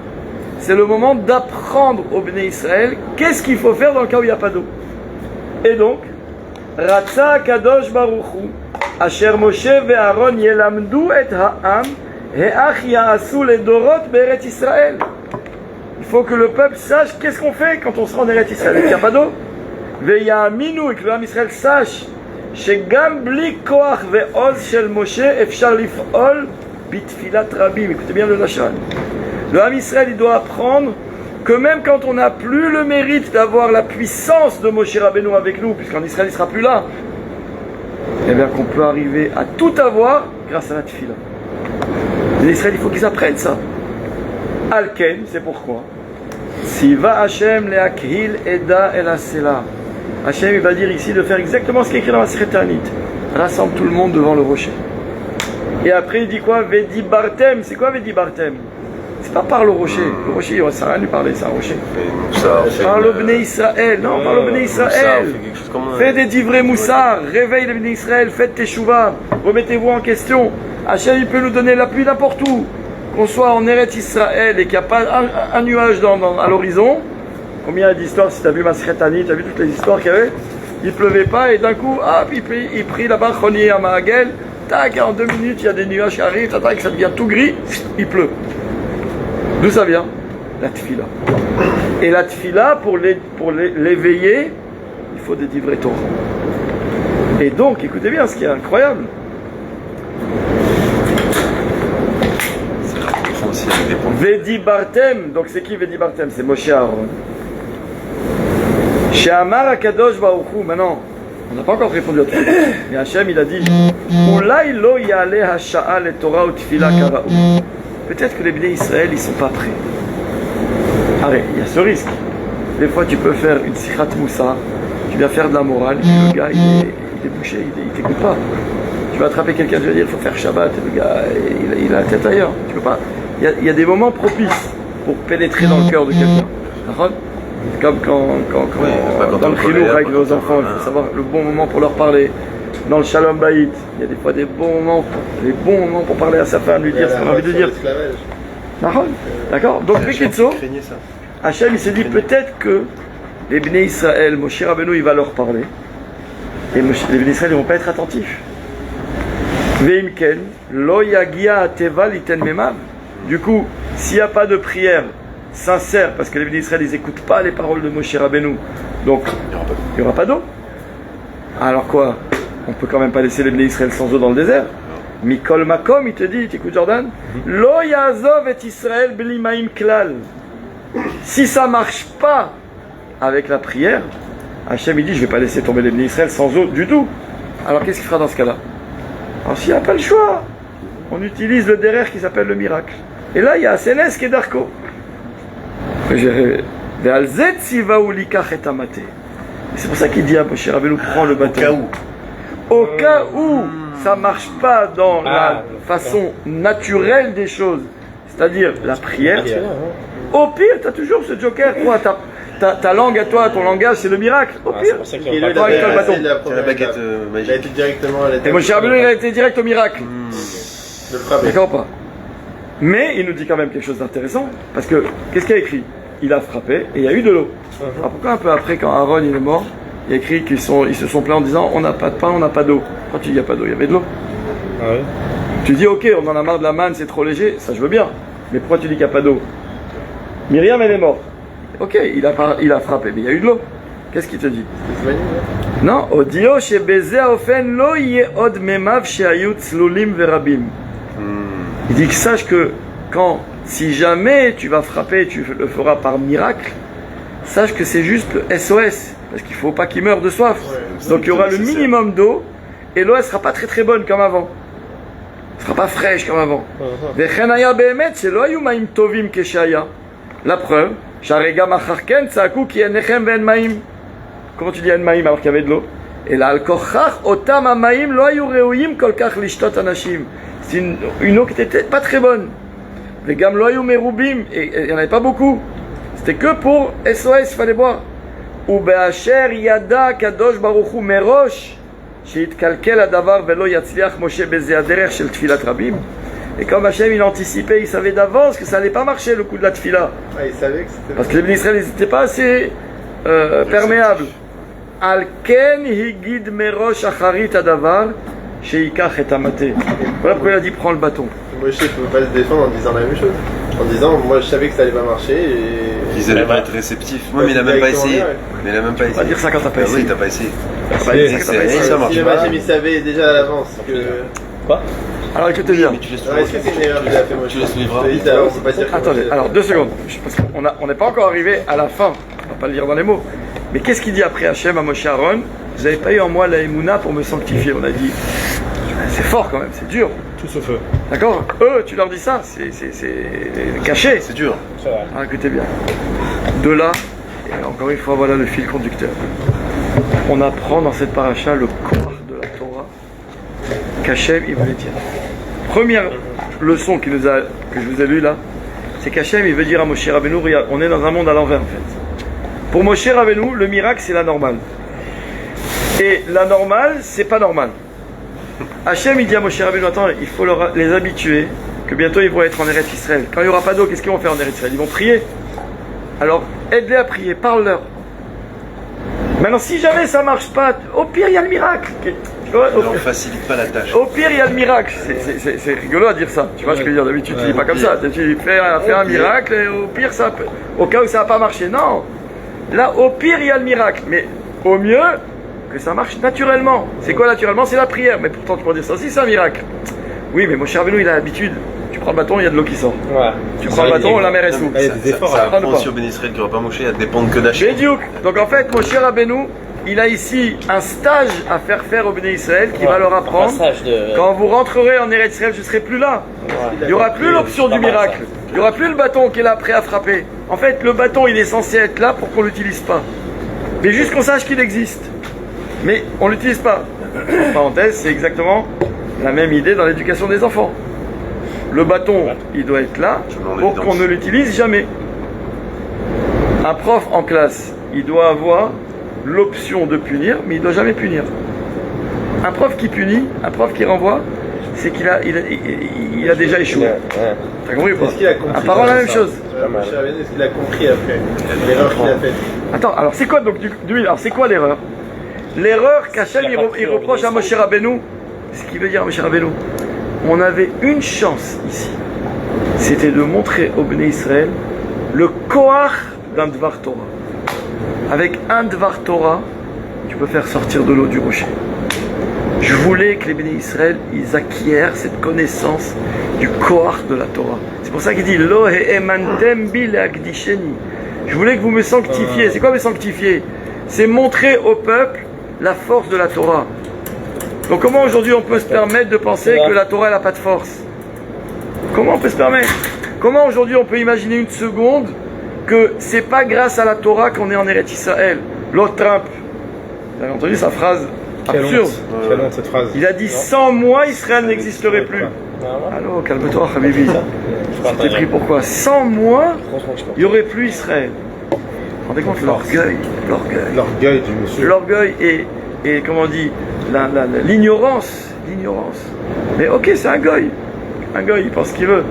c'est le moment d'apprendre aux Bnei Israël qu'est-ce qu'il faut faire dans le cas où il n'y a pas d'eau. Et donc, Ratza Akadosh Baruch Hu, Asher Moshe ve'Aaron yelamdu et ha'am, he'ach ya'asu ledorot be'Eretz Israël. Il faut que le peuple sache qu'est-ce qu'on fait quand on se rend en Eretz Israël et qu'il n'y a pas d'eau. Ve'ya'aminu, et que le Ham Israël sache, shegam bli koach ve'oz shel Moshe efshar lif'ol bitfilat rabim. Écoutez bien le lachon. Le Ham Israël, il doit apprendre que même quand on n'a plus le mérite d'avoir la puissance de Moshe Rabbeinu avec nous, puisqu'en Israël il ne sera plus là, eh bien qu'on peut arriver à tout avoir grâce à la tefila. Les Israéliens, il faut qu'ils apprennent ça. Alken, c'est pourquoi. Si va Hashem leakhil eda el asela. Hashem il va dire ici de faire exactement ce qui est écrit dans la Masechet Ta'anit. Rassemble tout le monde devant le rocher. Et après il dit quoi? Vedi bartem. C'est quoi Vedi bartem? C'est pas par le rocher. Le rocher, il ne sert à rien de lui parler, c'est un rocher. Par le Bnei Israël. Non, par le Bnei Israël. Fais des divrei moussar. Réveille le Bnei Israël. Faites teshuva. Remettez-vous en question. Hachem, il peut nous donner la pluie n'importe où. Qu'on soit en Eretz Israël et qu'il n'y a pas un nuage à l'horizon. Combien d'histoires, si tu as vu Masechet Ta'anit, tu as vu toutes les histoires qu'il y avait? Il pleuvait pas et d'un coup, hop, il prit là-bas Choni à Mahagel. Tac, en 2 minutes, il y a des nuages qui arrivent. Tac, ça devient tout gris. Il pleut. D'où ça vient? La tefila. Et la tefila, pour l'éveiller, il faut des divrei Torah. Et donc, écoutez bien, ce qui est incroyable. Vedi Bartem, donc c'est qui Vedi Bartem? C'est Moshe Aaron. Chez Amar Akadosh Baruch Hu, maintenant, on n'a pas encore répondu à tout. Mais Hachem, il a dit Ulai lo ya'aleh hasha'a le Torah ou tefila kara'u. Peut-être que les Bnei Israël, ils ne sont pas prêts. Allez, il y a ce risque. Des fois, tu peux faire une sikhat moussa, tu viens faire de la morale, et le gars, il est bouché, il ne t'écoute pas. Tu vas attraper quelqu'un, tu vas dire, il faut faire Shabbat, et le gars, il a la tête ailleurs. Tu peux pas. Il y a des moments propices pour pénétrer dans le cœur de quelqu'un. Comme quand dans le chilou avec nos enfants, il faut savoir le bon moment pour leur parler. Dans le Shalom Bayit, il y a des fois des bons moments pour parler à sa femme, lui dire ce qu'on a envie de dire. D'accord? Donc, Bekitso, Hachem, il s'est dit peut-être que les Bnei Israël, Moshe Rabbeinu, il va leur parler. Et les Bnei Israël, ils ne vont pas être attentifs. Veimken, lo yagia ateva liten memav. Du coup, s'il n'y a pas de prière sincère, parce que les Bnei Israël, ils n'écoutent pas les paroles de Moshe Rabbeinu, donc il n'y aura pas d'eau. Alors quoi? On peut quand même pas laisser les Bnei Israël sans eau dans le désert. Mikol Makom, il te dit, t'écoutes Jordan? Lo yazov et Israël b'limaim klal. Si ça marche pas avec la prière, Hachem il dit, je vais pas laisser tomber les Bnei Israël sans eau du tout. Alors qu'est-ce qu'il fera dans ce cas-là? Alors s'il n'y a pas le choix, on utilise le derrière qui s'appelle le miracle. Et là, il y a Asenes qui est d'Arco. C'est pour ça qu'il dit à Moshe Rabbeinu, prends le bateau. Au cas où ça ne marche pas dans la façon naturelle des choses, c'est-à-dire la prière, au pire, tu as toujours ce joker. Quoi, ta langue à toi, ton langage, c'est le miracle. Au pire, il a la baguette magique. Il a été directement à l'état. Et Moshe Rabbeinu, il a été direct au miracle. D'accord ou pas? Mais il nous dit quand même quelque chose d'intéressant, parce que qu'est-ce qu'il a écrit? Il a frappé et il y a eu de l'eau. Alors pourquoi un peu après, quand Aaron il est mort, il y a écrit qu'ils se sont plaints en disant on n'a pas de pain, on n'a pas d'eau. Quand tu dis il n'y a pas d'eau, il y avait de l'eau. Ah ouais. Tu dis ok, on en a marre de la manne, c'est trop léger, ça je veux bien. Mais pourquoi tu dis qu'il n'y a pas d'eau? Myriam elle est morte. Ok, il a frappé, mais il y a eu de l'eau. Qu'est-ce qu'il te dit? Non, Odio chez Bezé Ofen lo yé od memav sheayut slulim verabim. Il dit que sache que quand si jamais tu vas frapper, tu le feras par miracle, sache que c'est juste le SOS, parce qu'il ne faut pas qu'il meure de soif. Donc il y aura le minimum d'eau, et l'eau ne sera pas très très bonne comme avant. Elle ne sera pas fraîche comme avant. La preuve, comment tu dis en maïm alors qu'il y avait de l'eau? Et là, c'est une eau qui n'était pas très bonne. Les gam loyou merubim, et il n'y en avait pas beaucoup. C'était que pour SOS, il fallait boire. Ou be'asher yada kadosh baruchu merosh, sheitkalkel adavar velo yatzliach Moshe beze aderech shel tfilat rabim. Et comme Hachem il anticipait, il savait d'avance que ça n'allait pas marcher le coup de la tfila. Ah, il savait que c'était... Parce que les bénis Israël n'étaient pas assez perméables. Al ken higid merosh acharit adavar sheikach et amate. Voilà pourquoi il a dit prends le bâton. Moshe ne peut pas se défendre en disant la même chose. En disant, moi je savais que ça allait pas marcher et... Ils allaient pas être réceptifs. Ouais, mais il a même pas essayé. Mais il a même pas Tu peux pas essayé. dire ça quand t'as pas Ah essayé. oui, t'as pas essayé. T'as pas dit ça quand t'as pas essayé. Ça marche Si le pas. Hachem il savait déjà à l'avance que... Quoi? Alors écoutez bien. Mais tu laisses Alors est-ce que c'est une erreur qu'il a fait Moshe? Tu laisses le livre. On peut pas dire que Attendez, Moshe- alors 2 secondes. Parce qu'on n'est pas encore arrivé à la fin. On va pas le lire dans les mots. Mais qu'est-ce qu'il dit après Hachem à Moshe Aaron? Vous n'avez pas eu en moi la émouna pour me sanctifier. On a dit, c'est fort quand même, c'est dur. Tout ce feu. D'accord? Eux, tu leur dis ça, c'est caché. C'est dur. C'est vrai. Ah, écoutez bien. De là, et encore une fois, voilà le fil conducteur. On apprend dans cette paracha le corps de la Torah qu'Hachem, il voulait dire. Première leçon que je vous ai lue là, c'est qu'Hachem, il veut dire à Moshe Rabbeinu, regarde, on est dans un monde à l'envers en fait. Pour Moshe Rabbeinu, le miracle, c'est la normale. Et la normale, c'est pas normal. Hachem, il dit à Moshe Rabbeinu, attends, il faut les habituer, que bientôt ils vont être en Eretz Israël. Quand il n'y aura pas d'eau, qu'est-ce qu'ils vont faire en Eretz Israël? Ils vont prier. Alors, aide-les à prier, parle-leur. Maintenant, si jamais ça marche pas, au pire, il y a le miracle. Tu vois, On facilite pas la tâche. au pire, il y a le miracle. C'est rigolo à dire ça. Tu vois ce que je veux dire? D'habitude, tu dis pas comme ça. Tu fais un miracle et au pire, ça peut, au cas où ça n'a pas marché. Non. Là, au pire, il y a le miracle. Mais au mieux, que ça marche naturellement. C'est quoi naturellement? C'est la prière. Mais pourtant, tu pourrais dire ça aussi, c'est un miracle. Oui, mais mon cher Benoît, il a l'habitude. Tu prends le bâton, il y a de l'eau qui sort. Ouais. Tu prends le bâton, la mer est sous. Il y a des efforts. Ça à apprend aussi au Béni Israël qu'il n'y aura pas mouché à dépendre que d'Hachem. Bédiouk. Donc en fait, mon cher Rabbeinu, il a ici un stage à faire au Béni Israël qui va leur apprendre. Passage de... Quand vous rentrerez en Eretz Israël, je ne serai plus là. Il n'y aura plus l'option du miracle. Il n'y aura plus le bâton qui est là prêt à frapper. En fait, le bâton, il est censé être là pour qu'on ne l'utilise pas. Mais juste qu'on sache qu'il existe. Mais on ne l'utilise pas. En parenthèse, c'est exactement la même idée dans l'éducation des enfants. Le bâton, il doit être là pour qu'on ne l'utilise jamais. Un prof en classe, il doit avoir l'option de punir, mais il ne doit jamais punir. Un prof qui punit, un prof qui renvoie, c'est qu'il a déjà échoué. Ouais. T'as compris ou pas? Est-ce qu'il a compris Un parent, la même chose. Moshe Rabbeinu, est-ce qu'il a compris après l'erreur qu'il a faite? Attends, alors c'est quoi donc alors c'est quoi l'erreur? L'erreur qu'Hachem il reproche à Moshe Rabbeinu, ce qu'il veut dire à Moshe Rabbeinu, on avait une chance ici, c'était de montrer au Bnei Israël le koach d'un Dvar Torah. Avec un Dvar Torah, tu peux faire sortir de l'eau du rocher. Je voulais que les Bnei Israël, ils acquièrent cette connaissance du koach de la Torah. C'est pour ça qu'il dit Lo he'emantem bi le'akdisheni. Je voulais que vous me sanctifiez. C'est quoi me sanctifier? C'est montrer au peuple la force de la Torah. Donc comment aujourd'hui on peut se permettre de penser que la Torah n'a pas de force? Comment on peut se permettre? Comment aujourd'hui on peut imaginer une seconde que c'est pas grâce à la Torah qu'on est en Eretz Israël? L'autre Trump, vous avez entendu sa phrase absurde? Quelle honte cette phrase. Il a dit sans moi Israël n'existerait plus. Allô, calme-toi Habibi. C'était pris pourquoi? Sans moi, il n'y aurait plus Israël. Rendez compte l'orgueil. L'orgueil du monsieur. L'orgueil et comment on dit, l'ignorance. Mais ok, c'est un goy. Un goy, il pense ce qu'il veut.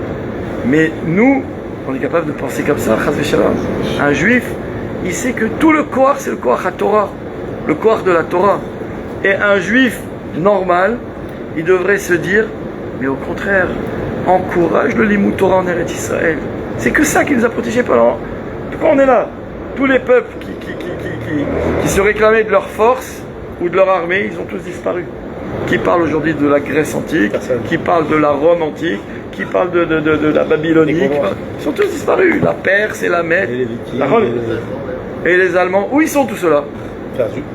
Mais nous, on est capable de penser comme ça, chas v'shalom. Un juif, il sait que tout le koach, c'est le koach à Torah. Le koach de la Torah. Et un juif normal, il devrait se dire, mais au contraire, encourage le limud Torah en Eretz Israël. C'est que ça qui nous a protégés pendant... Pourquoi on est là? Tous les peuples qui se réclamaient de leur force ou de leur armée, ils ont tous disparu. Qui parle aujourd'hui de la Grèce antique, qui parle de la Rome antique, qui parlent de la Babylonie, ils sont tous disparus. La Perse et la Mède. Et les Allemands, où ils sont tous ceux-là?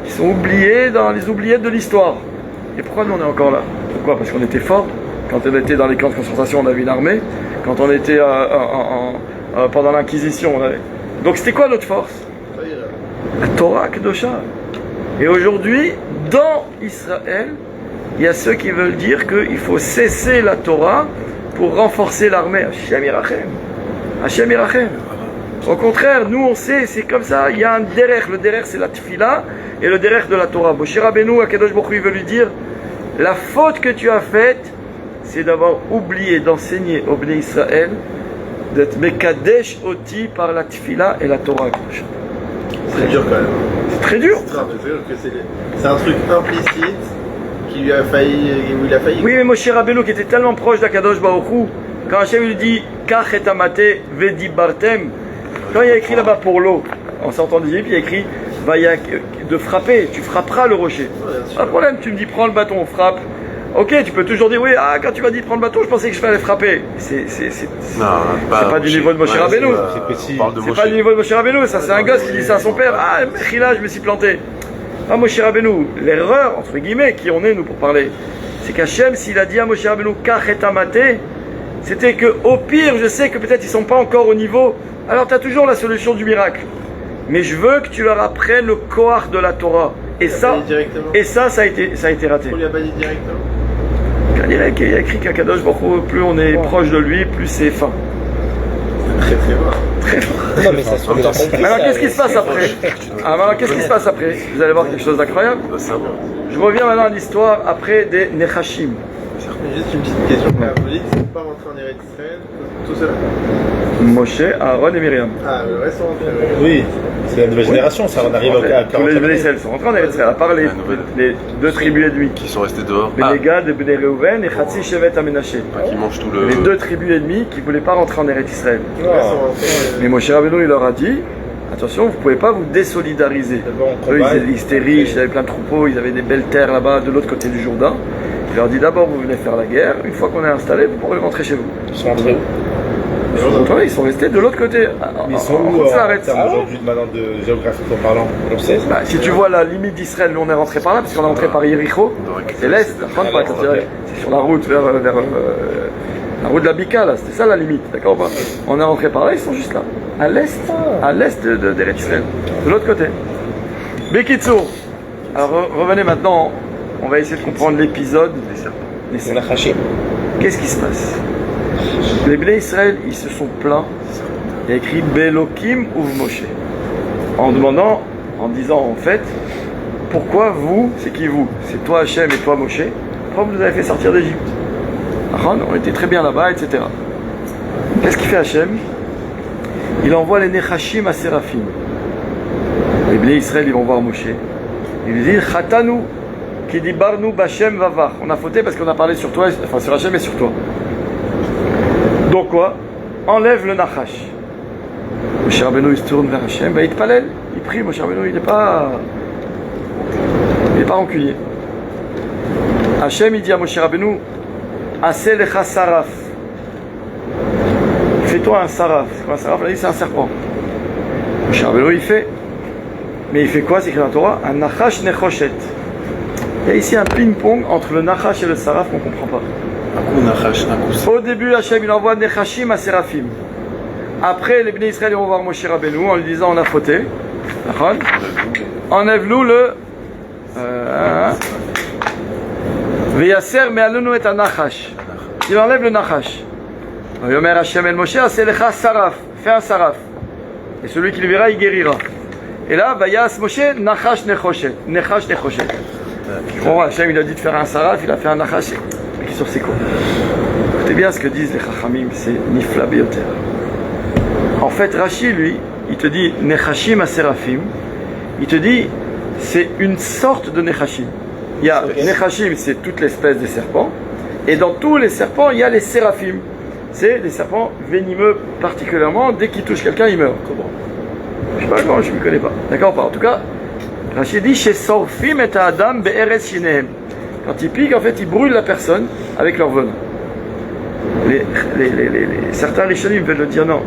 Ils sont oubliés dans les oubliettes de l'histoire. Et pourquoi nous on est encore là? Pourquoi? Parce qu'on était forts. Quand on était dans les camps de concentration, on avait une armée. Quand on était pendant l'Inquisition, on avait... Donc c'était quoi notre force? La Torah Kedosha. Et aujourd'hui, dans Israël, il y a ceux qui veulent dire qu'il faut cesser la Torah pour renforcer l'armée. Hashem Yirachem. Hashem Yirachem. Au contraire, nous on sait, c'est comme ça, il y a un derech. Le derech c'est la tfila et le derech de la Torah. Moshe Rabbeinu, Akadosh Baruch Hu, il veut lui dire, la faute que tu as faite, c'est d'avoir oublié d'enseigner au Bnei Israël d'être Mekadesh Oti par la tfila et la Torah. C'est dur quand même. C'est très dur. C'est un truc implicite qui lui a failli, où il a failli. Oui, mais Moshe Rabbeinu qui était tellement proche d'Akadosh Baruch Hu, quand Hachem lui dit Kach et amate vedi bartem, quand il y a écrit là-bas pour l'eau, en sortant d'Égypte, il y a écrit de frapper, tu frapperas le rocher. Pas de problème, tu me dis prends le bâton, on frappe. Ok, tu peux toujours dire oui, quand tu m'as dit de prendre le bâton, je pensais que je fallais frapper. C'est pas du niveau de Moshe Rabbeinu. C'est pas du niveau de Moshe Rabbeinu, ça c'est un gosse qui dit ça à son père. Ah, Mechila, je me suis planté. Ah, Moshe Rabbeinu, l'erreur, entre guillemets, qui on est nous pour parler, c'est qu'Hachem, s'il a dit à Moshe Rabbeinu Kach et amate, c'était que au pire, je sais que peut-être ils sont pas encore au niveau. Alors tu as toujours la solution du miracle. Mais je veux que tu leur apprennes le koach de la Torah. Et ça a été raté. On lui a pas dit directement. Il y a écrit qu'Akadosh Baruch Hu, plus on est proche de lui, plus c'est fin. Très très rare. Très fin. Non, mais ça se fait. Alors qu'est-ce qui se passe après? Alors qu'est-ce qui se passe après? Vous allez voir quelque chose d'incroyable. Je reviens maintenant à l'histoire après des Nechashim. Juste une petite question. Vous dites qu'ils ne sont pas rentrés en Eretz Israël, tout cela? Moshe, Aaron et Myriam. Ah, le reste sont rentrés. Oui, c'est la nouvelle génération, ça, on arrive à Tous les Bnei Israël sont rentrés en Eretz Israël, à part les deux tribus et demie. Qui sont restés dehors. Bnei Gad et Bnei Reuven et Chatzi Shevet Amenaché. Qui mangent tout le. Les deux tribus et demie qui ne voulaient pas rentrer en Eretz Israël. Le reste sont rentrés. Mais Moshe Rabbeinu, il leur a dit, attention, vous ne pouvez pas vous désolidariser. Eux, ils étaient riches, ils avaient plein de troupeaux, ils avaient des belles terres là-bas, de l'autre côté du Jourdain. Il leur dit d'abord, vous venez faire la guerre, une fois qu'on est installé, vous pourrez rentrer chez vous. Ils sont rentrés où? Ils sont restés de l'autre côté. Mais ils sont où aujourd'hui, maintenant, de géographiquement parlant? On sait ça. Si tu vois la limite d'Israël, nous on est rentré par là, parce qu'on est rentré par Yericho, c'est l'est, c'est sur la route vers la route de la Bika, là, c'était ça la limite, d'accord ou pas? On est rentré par là, ils sont juste là, à l'est d'Eretz Israël, de l'autre côté. Bekitsour. Alors revenez maintenant, on va essayer de comprendre l'épisode des serpents. Qu'est-ce qui se passe? Les Bnei Israël, ils se sont plaints. Il y a écrit Belokim ou Moshe. En demandant, en disant en fait, pourquoi vous, c'est qui vous? C'est toi Hachem et toi Moshe. Pourquoi vous nous avez fait sortir d'Égypte? On était très bien là-bas, etc. Qu'est-ce qu'il fait Hachem? Il envoie les Nechashim à Séraphim. Les Bnei Israël, ils vont voir Moshe. Ils lui disent Chatanu, qui dit Barnu Bashem Vavar. On a fauté parce qu'on a parlé sur toi, enfin sur Hachem et sur toi. Donc quoi? Enlève le Nachash. Moshe Rabbeinu il se tourne vers Hachem, il te palèle, il prie. Moshe Rabbeinu il n'est pas rancunier. Hachem il dit à Moshe Rabbeinu, Aseh lecha saraf. Fais-toi un saraf. C'est quoi un saraf? Là, c'est un serpent. Moshe Rabbeinu il fait. Mais il fait quoi? C'est écrit dans la Torah, un Nachash nechoshet. Il y a ici un ping-pong entre le Nachash et le saraf qu'on ne comprend pas. Un coup Nachash, un coup. Au début, Hachem il envoie Nechashim à Séraphim. Après, les Bnei Israël vont voir Moshe Rabbeinu en lui disant on a fauté. Enlève-nous le. Veyaser me'alunu et Nachash. Il enlève le Nachash. Yomer Hachem el Moshe, c'est lecha saraf. Fais un saraf. Et celui qui le verra, il guérira. Et là, Vayas Moshe, Nachash nechoshet. Nechash nechoshet. Bon, Hachem il a dit de faire un saraf, il a fait un Nachash. Sur c'est quoi? Écoutez bien ce que disent les Chachamim, c'est Nifla Beyoter. En fait, Rashi, lui, il te dit Nechashim à Séraphim, il te dit c'est une sorte de Nechashim. Il y a Nechashim, c'est toute l'espèce des serpents, et dans tous les serpents, il y a les Séraphim. C'est des serpents venimeux particulièrement, dès qu'ils touchent quelqu'un, ils meurent. Comment? Je sais pas comment, je ne me connais pas. D'accord ou pas? En tout cas, Rashi dit chez Sorfim et Adam Be'eres Shinehem. Quand ils piquent, en fait, ils brûlent la personne avec leur venin. Certains Rishonim veulent le dire non.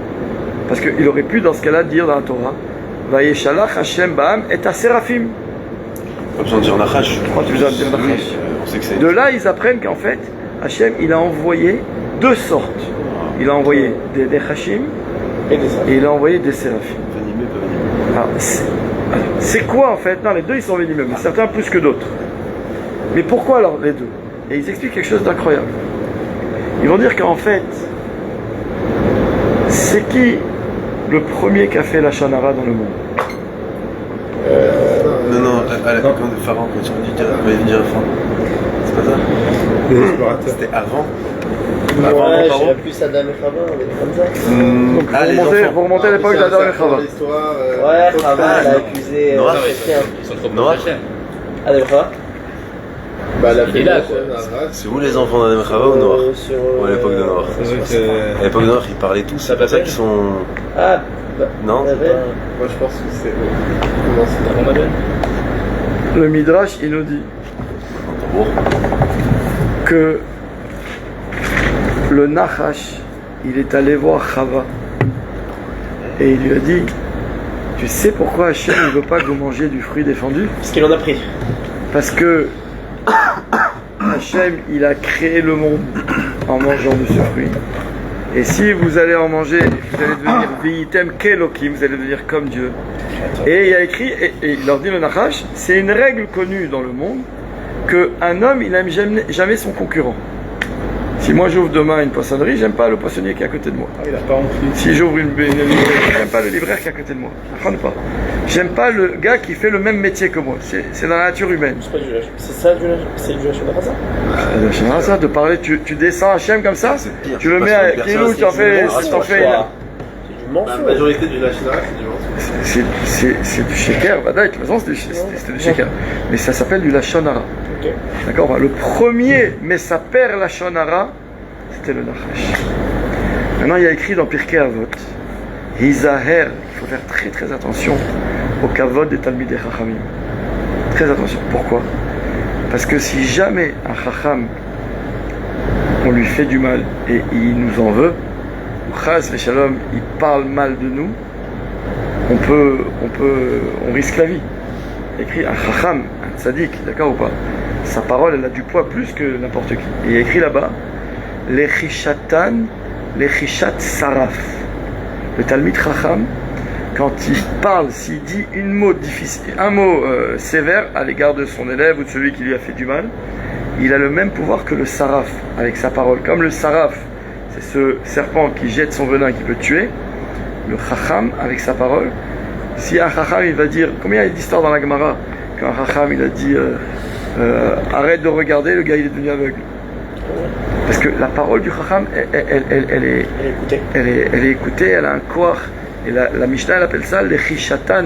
Parce qu'il aurait pu dans ce cas-là dire dans la Torah Vayeshalach Hashem Ba'am et Seraphim. Pas besoin de dire Nachash. Pas besoin de dire Nachash. On sait que c'est. De là, ils apprennent qu'en fait, Hashem, il a envoyé deux sortes. Il a envoyé des Nechashim et il a envoyé des Séraphim. Venimeux, pas venimeux. C'est quoi en fait? Non, les deux ils sont venimeux, mais certains plus que d'autres. Mais pourquoi alors les deux? Et ils expliquent quelque chose d'incroyable. Ils vont dire qu'en fait, c'est qui le premier qui a fait la Shonara dans le monde? Non, quand Pharaon, quand tu m'avais dit avant. C'est pas ça? Les explorateurs. C'était avant. Ouais, je dirais plus Adam et Chava, on est comme ça. Donc vous remontez à l'époque d'Adam et Chava. Ouais, Chava, elle a accusé Chrétien. Ils sont trop Noir. proches. Adam et Chava. Bah, la Il est là, quoi. C'est où les enfants d'Adam et Chava ou Noir? Ou à l'époque de Noir? À l'époque de Noir, ils parlaient tous, c'est pas ça qu'ils sont. Ah, Non? Moi je pense que c'est. Comment c'est Avant Babel. Le Midrash, il nous dit que le Nachash, il est allé voir Chava et il lui a dit: tu sais pourquoi Hachem ne veut pas que vous mangiez du fruit défendu? parce qu'il en a pris. Parce que Hachem, il a créé le monde en mangeant de ce fruit. Et si vous allez en manger, vous allez devenir Vi'item Kelokim, vous allez devenir comme Dieu. Et il a écrit, et il leur dit le Nachash, c'est une règle connue dans le monde qu'un homme, il n'aime jamais son concurrent. Si moi j'ouvre demain une poissonnerie, j'aime pas le poissonnier qui est à côté de moi. Il a pas compris. Si j'ouvre une librairie, j'aime pas le libraire qui est à côté de moi. Pas. J'aime pas le gars qui fait le même métier que moi. C'est la nature humaine. C'est ça, c'est du Hachim Ça, de parler, tu descends Hachem comme ça, C'est pire. tu le mets à Kilou, tu en fais. C'est du mensonge. La majorité du Lachina, c'est du mensonge. C'est du sheker, Vadaï, de toute façon c'était du sheker. Mais ça s'appelle du Lachonara. Ok. D'accord. Le premier Messaper Lachonara, c'était le Nachash. Maintenant, il y a écrit dans Pirkei Avot, Hizaher, il faut faire très très attention au kavod des Talmidei Chachamim. Très attention. Pourquoi? Parce que si jamais un Chacham, on lui fait du mal et il nous en veut, ou Chas Veshalom, il parle mal de nous, on risque la vie. Écrit un Chacham, un tzaddik, d'accord ou pas? Sa parole, elle a du poids plus que n'importe qui. Et il y a écrit là-bas, Lechishat Saraf. Le Talmid Chacham, quand il parle, s'il dit un mot sévère à l'égard de son élève ou de celui qui lui a fait du mal, il a le même pouvoir que le Saraf avec sa parole. Comme le Saraf, c'est ce serpent qui jette son venin qui peut tuer, le Chacham avec sa parole, si un Chacham il va dire, combien il y a d'histoires dans la Gemara, quand un Chacham il a dit arrête de regarder, le gars il est devenu aveugle. Parce que la parole du Chacham, elle est écoutée, elle a un koach. Et la Mishnah, elle appelle ça l'echishatan.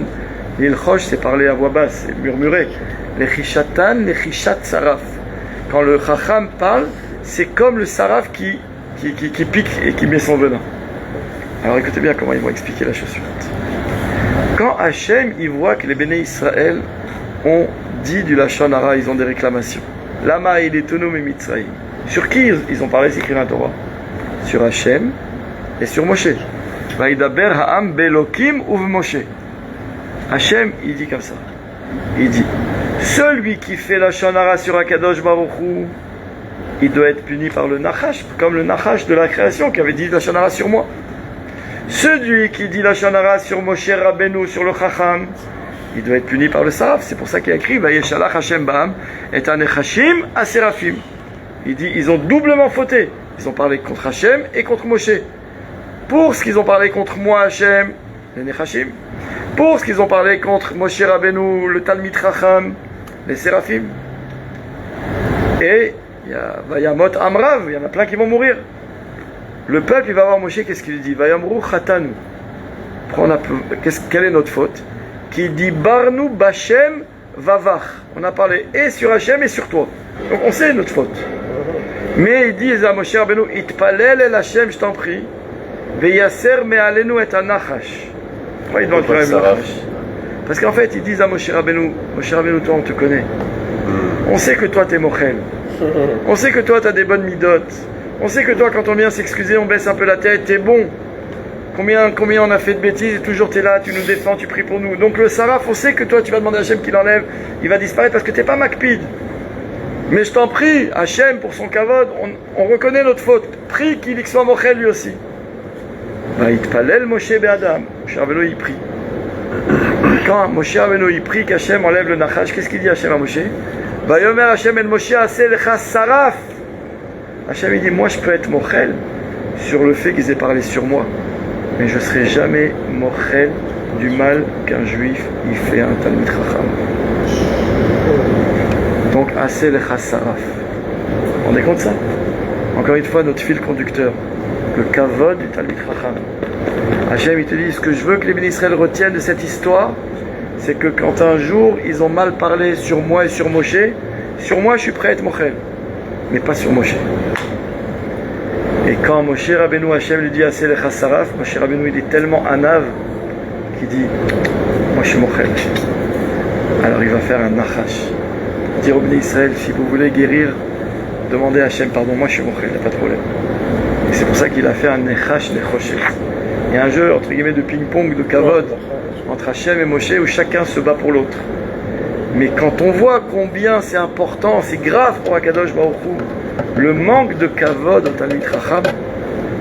L'ilchosh, c'est parler à voix basse, c'est murmurer. L'echishatan, l'echishat saraf. Quand le Chacham parle, c'est comme le saraf qui pique et qui met son venin. Alors écoutez bien comment ils vont expliquer la chose suivante. Quand Hachem, il voit que les Béné Israël ont dit du Lachon Hara, ils ont des réclamations. Lama il est tonome et Mitzraïm. Sur qui ils ont parlé, c'est écrit dans la Torah? Sur Hachem et sur Moshe. Vaïdaber ha'am belokim uv Moshe. Hachem, il dit comme ça. Il dit, celui qui fait la Shonara sur Akadosh Baruch Hu, il doit être puni par le Nachash, comme le Nachash de la création qui avait dit la Shonara sur moi. Celui qui dit la Shonara sur Moshe Rabbeinu, sur le Chacham, il doit être puni par le Saraf. C'est pour ça qu'il a écrit Vayeshalach Hashem Ba'am et Anechashim à Séraphim. Il dit, ils ont doublement fauté. Ils ont parlé contre Hachem et contre Moshe. Pour ce qu'ils ont parlé contre moi, Hachem, les Nechashim. Pour ce qu'ils ont parlé contre Moshe Rabbeinu, le Talmid Chacham, les Séraphim. Et il y a Vayamot Amrav, il y en a plein qui vont mourir. Le peuple, il va voir Moshe, qu'est-ce qu'il dit? Vayamru Chatanu. Quelle est notre faute? Qui dit Barnu Bashem Vavach. On a parlé et sur Hachem et sur toi. Donc on sait notre faute. Mais il dit à Moshe Rabbeinu, Itpalel el Hachem, je t'en prie, Veyaser me'alenu et anachash. Pourquoi il doit écrire Nachash? Parce qu'en fait, ils disent à Moshe Rabbeinu, toi on te connaît. On sait que toi t'es mochel. On sait que toi t'as des bonnes midotes. On sait que toi, quand on vient s'excuser, on baisse un peu la tête, t'es bon. Combien on a fait de bêtises et toujours t'es là, tu nous défends, tu pries pour nous. Donc le saraf, on sait que toi, tu vas demander à Hachem qu'il enlève, il va disparaître parce que t'es pas makpid. Mais je t'en prie, Hachem, pour son kavod, on reconnaît notre faute. Prie qu'il soit mochel lui aussi. Vaïtpalel Moshe be'adam. Moshe Rabbeinu, il prie. Quand Moshe Rabbeinu, il prie qu'Hachem enlève le nachash, qu'est-ce qu'il dit Hachem à Moshe? Vayomer Hachem el Moshe aseh lecha saraf. Hachem, il dit, moi je peux être mochel sur le fait qu'ils aient parlé sur moi. Mais je ne serai jamais mochel du mal qu'un juif il fait à un Talmid Chacham. Donc, assez lecha saraf. Vous vous rendez compte de ça? Encore une fois, notre fil conducteur, le kavod du Talmid Chacham. Hachem, il te dit, ce que je veux que les bénis Israël retiennent de cette histoire, c'est que quand un jour ils ont mal parlé sur moi et sur Moshe, sur moi je suis prêt à être mochel, mais pas sur Moshe. Et quand Moshe Rabbeinu, Hachem lui dit assez lecha saraf, Moshe Rabbeinu il est tellement anav qu'il dit moi je suis mochel. Alors il va faire un nachash. Dire au béni Israël, si vous voulez guérir, demandez à Hachem pardon, moi je suis mochel, il n'y a pas de problème. Et c'est pour ça qu'il a fait un nechash nechoshet. Il y a un jeu entre guillemets de ping-pong, de kavod entre Hachem et Moshe où chacun se bat pour l'autre. Mais quand on voit combien c'est important, c'est grave pour Akadosh Baruch Hu, le manque de kavod au Talmid Chacham,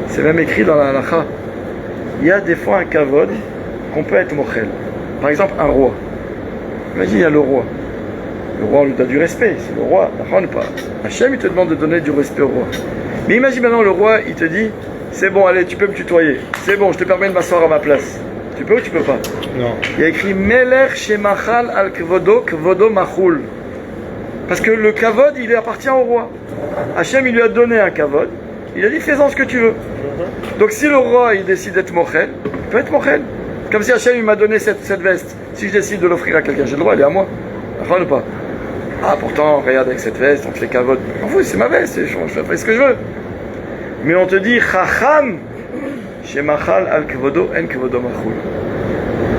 c'est même écrit dans la halacha. Il y a des fois un kavod qu'on peut être mochel. Par exemple, un roi. Imagine, il y a le roi. Le roi, on lui donne du respect. C'est le roi. Hachem, il te demande de donner du respect au roi. Mais imagine maintenant, le roi, il te dit, c'est bon, allez, tu peux me tutoyer. C'est bon, je te permets de m'asseoir à ma place. Tu peux ou tu peux pas? Non. Il y a écrit Melech shemachal al kvodo, kvodo machul. Parce que le kavod, il appartient au roi. Hachem, il lui a donné un kavod. Il a dit, fais-en ce que tu veux. Donc si le roi, il décide d'être mochel, il peut être mochel. Comme si Hachem, il m'a donné cette veste. Si je décide de l'offrir à quelqu'un, j'ai le droit, elle est à moi. Ou pas? Ah, pourtant, regarde avec cette veste, on fait kavod. En fait, c'est ma veste, je fais ce que je veux. Mais on te dit, chacham, shemachal al kvodo, en kvodo machul.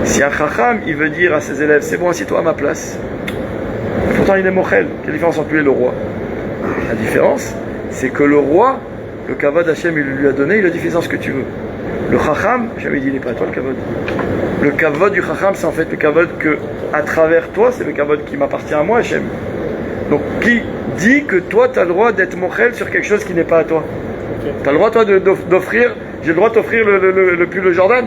Si un chacham, il veut dire à ses élèves, c'est bon, assieds-toi à ma place. Pourtant, il est mochel. Quelle différence entre lui et le roi? La différence, c'est que le roi, le kavod Hachem, il lui a donné, il a dit, fais-en ce que tu veux. Le chacham, j'avais dit, il n'est pas à toi le kavod. Le kavod du chacham, c'est en fait le kavod que, à travers toi, c'est le kavod qui m'appartient à moi, Hachem. Donc, qui dit que toi, tu as le droit d'être mochel sur quelque chose qui n'est pas à toi? Tu as le droit, toi, d'offrir, j'ai le droit de t'offrir le pull Jordan?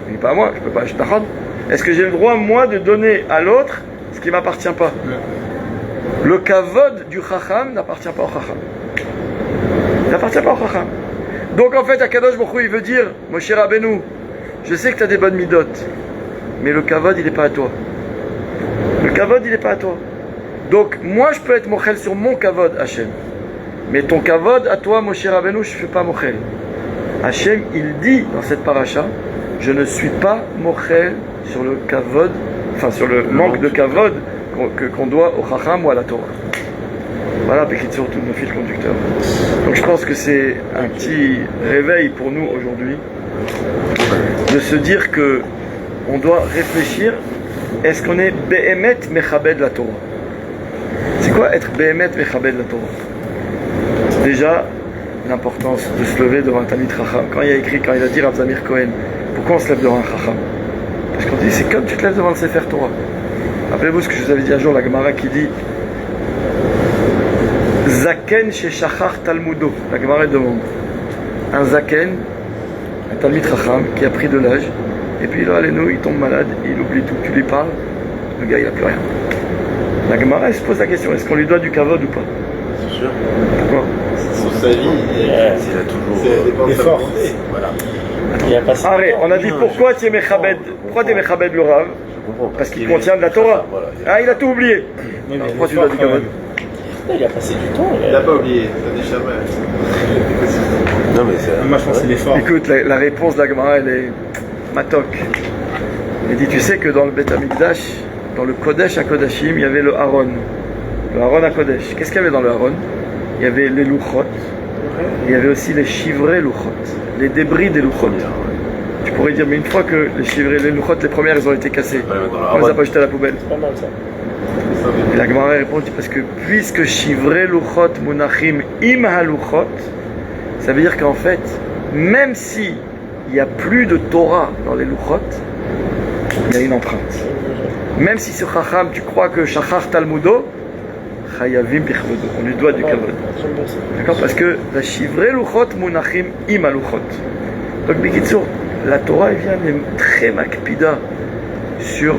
Il n'est pas à moi, je peux pas, je t'achète. Est-ce que j'ai le droit, moi, de donner à l'autre ce qui ne m'appartient pas? Le kavod du chacham n'appartient pas au chacham. Il n'appartient pas au chacham. Donc en fait, Akadosh Baruch Hu, il veut dire, Moshe Rabbeinu, je sais que tu as des bonnes midotes, mais le kavod, il n'est pas à toi. Le kavod, il n'est pas à toi. Donc moi, je peux être mochel sur mon kavod, Hachem. Mais ton kavod, à toi, Moshe Rabbeinu, je ne fais pas mochel. Hachem, il dit dans cette paracha, je ne suis pas mochel sur le kavod, enfin sur le manque de kavod qu'on doit au chacham ou à la Torah. Voilà, Bekitsour, tous nos fils conducteurs. Donc je pense que c'est un petit réveil pour nous aujourd'hui de se dire que on doit réfléchir, est-ce qu'on est Behemet Mechabed la Torah? C'est quoi être Behemet Mechabed la Torah? Déjà, l'importance de se lever devant un Talmid Chacham. Quand il a dit Rav Zamir Cohen, pourquoi on se lève devant un Chacham? Parce qu'on dit, c'est comme tu te lèves devant le Sefer Torah. Rappelez-vous ce que je vous avais dit un jour, la Gemara qui dit Zaken chez Shachar Talmudo. La Gemara demande un Zaken, un Talmid Chacham qui a pris de l'âge, et puis là, il tombe malade, il oublie tout. Tu lui parles, le gars il n'a plus rien. La Gemara elle se pose la question, est-ce qu'on lui doit du kavod ou pas? C'est sûr. Pourquoi? Pour sa vie, il a toujours effort. Voilà. Arrête, on a dit pourquoi tu es Mechabed? Pourquoi tu es Mechabed le Rav? Parce qu'il contient de la Torah. Ah, il a tout oublié. Oui, pourquoi tu dois du kavod? Il a passé du temps. Il n'a pas oublié, ça déjà mal. Non, mais c'est. Moi, je pense que c'est l'effort. Écoute, la réponse de la Gemara, elle est matok. Elle dit, tu sais que dans le Beth Amikdash, dans le Kodesh à Kodashim, il y avait le Haron. Le Haron à Kodesh. Qu'est-ce qu'il y avait dans le Haron? Il y avait les louchot. Il y avait aussi les chivrés louchot. Les débris des louchot. Tu pourrais dire, mais une fois que les chivrés, les louchot, les premières, elles ont été cassées, on les a pas jetées à la poubelle. C'est pas mal ça. Et la Gemara répond, parce que puisque chivré louchot munachim im halouchot, Ça veut dire qu'en fait, même si il n'y a plus de Torah dans les Luchot, il y a une empreinte. Même si ce Chacham, tu crois que Shachar Talmudo, Chayavim Bichvodo, on lui doit du kavod. D'accord? Parce que la Shivrei Luchot Munachim Ima Luchot. Donc, Bikitsur, la Torah, elle vient même très makpida sur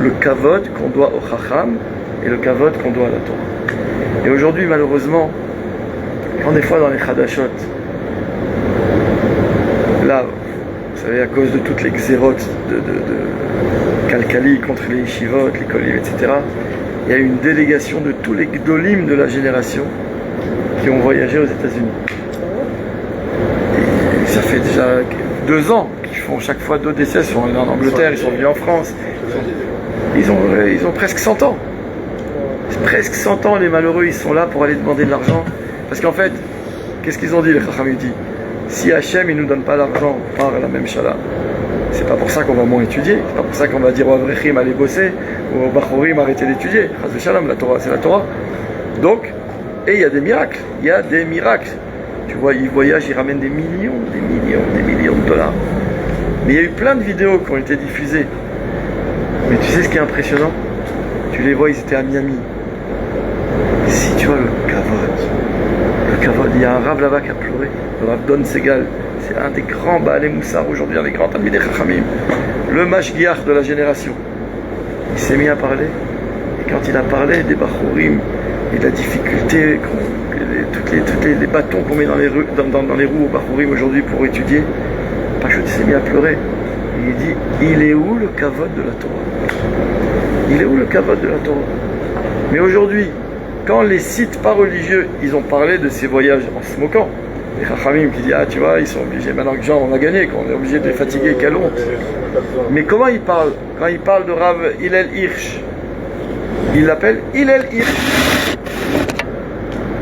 le kavod qu'on doit au Chacham et le kavod qu'on doit à la Torah. Et aujourd'hui, malheureusement, quand des fois dans les Chadashot, là, vous savez, à cause de toutes les xérotes de Kalkali contre les yeshivot, les kolim, etc., il y a eu une délégation de tous les gdolim de la génération qui ont voyagé aux États-Unis. Et ça fait déjà 2 ans qu'ils font chaque fois 2 décès. Ils sont allés en Angleterre, ils sont venus en France. Ils ont presque 100 ans. Presque 100 ans, les malheureux, ils sont là pour aller demander de l'argent. Parce qu'en fait, qu'est-ce qu'ils ont dit, les Chachamim dit? Si Hachem il nous donne pas l'argent par la même chala, c'est pas pour ça qu'on va moins étudier, c'est pas pour ça qu'on va dire au Avrechim allez bosser, ou au Bachorim arrêtez d'étudier. Chas v'shalom, la Torah c'est la Torah. Donc, et il y a des miracles, Tu vois, ils voyagent, ils ramènent des millions de dollars. Mais il y a eu plein de vidéos qui ont été diffusées. Mais tu sais ce qui est impressionnant? Tu les vois, ils étaient à Miami. Si tu vois le kavod, il y a un Rav là-bas qui a pleuré, le Rav Don Segal, c'est un des grands Baalei Moussar aujourd'hui, un des grands Talmidei Chachamim, le Mashgiach de la génération. Il s'est mis à parler, et quand il a parlé des Bachorim et de la difficulté, tous les bâtons qu'on met dans les roues aux Bachorim aujourd'hui pour étudier, Pachut s'est mis à pleurer. Et il dit, il est où le kavod de la Torah? Il est où le kavod de la Torah? Mais aujourd'hui, quand les sites pas religieux, ils ont parlé de ces voyages en se moquant, les Chachamim qui disent, ah tu vois, ils sont obligés, maintenant que Jean on a gagné, qu'on est obligé de les fatiguer, quelle honte. Mais comment ils parlent? Quand ils parlent de Rav Hillel Hirsch, ils l'appellent Hillel Hirsch.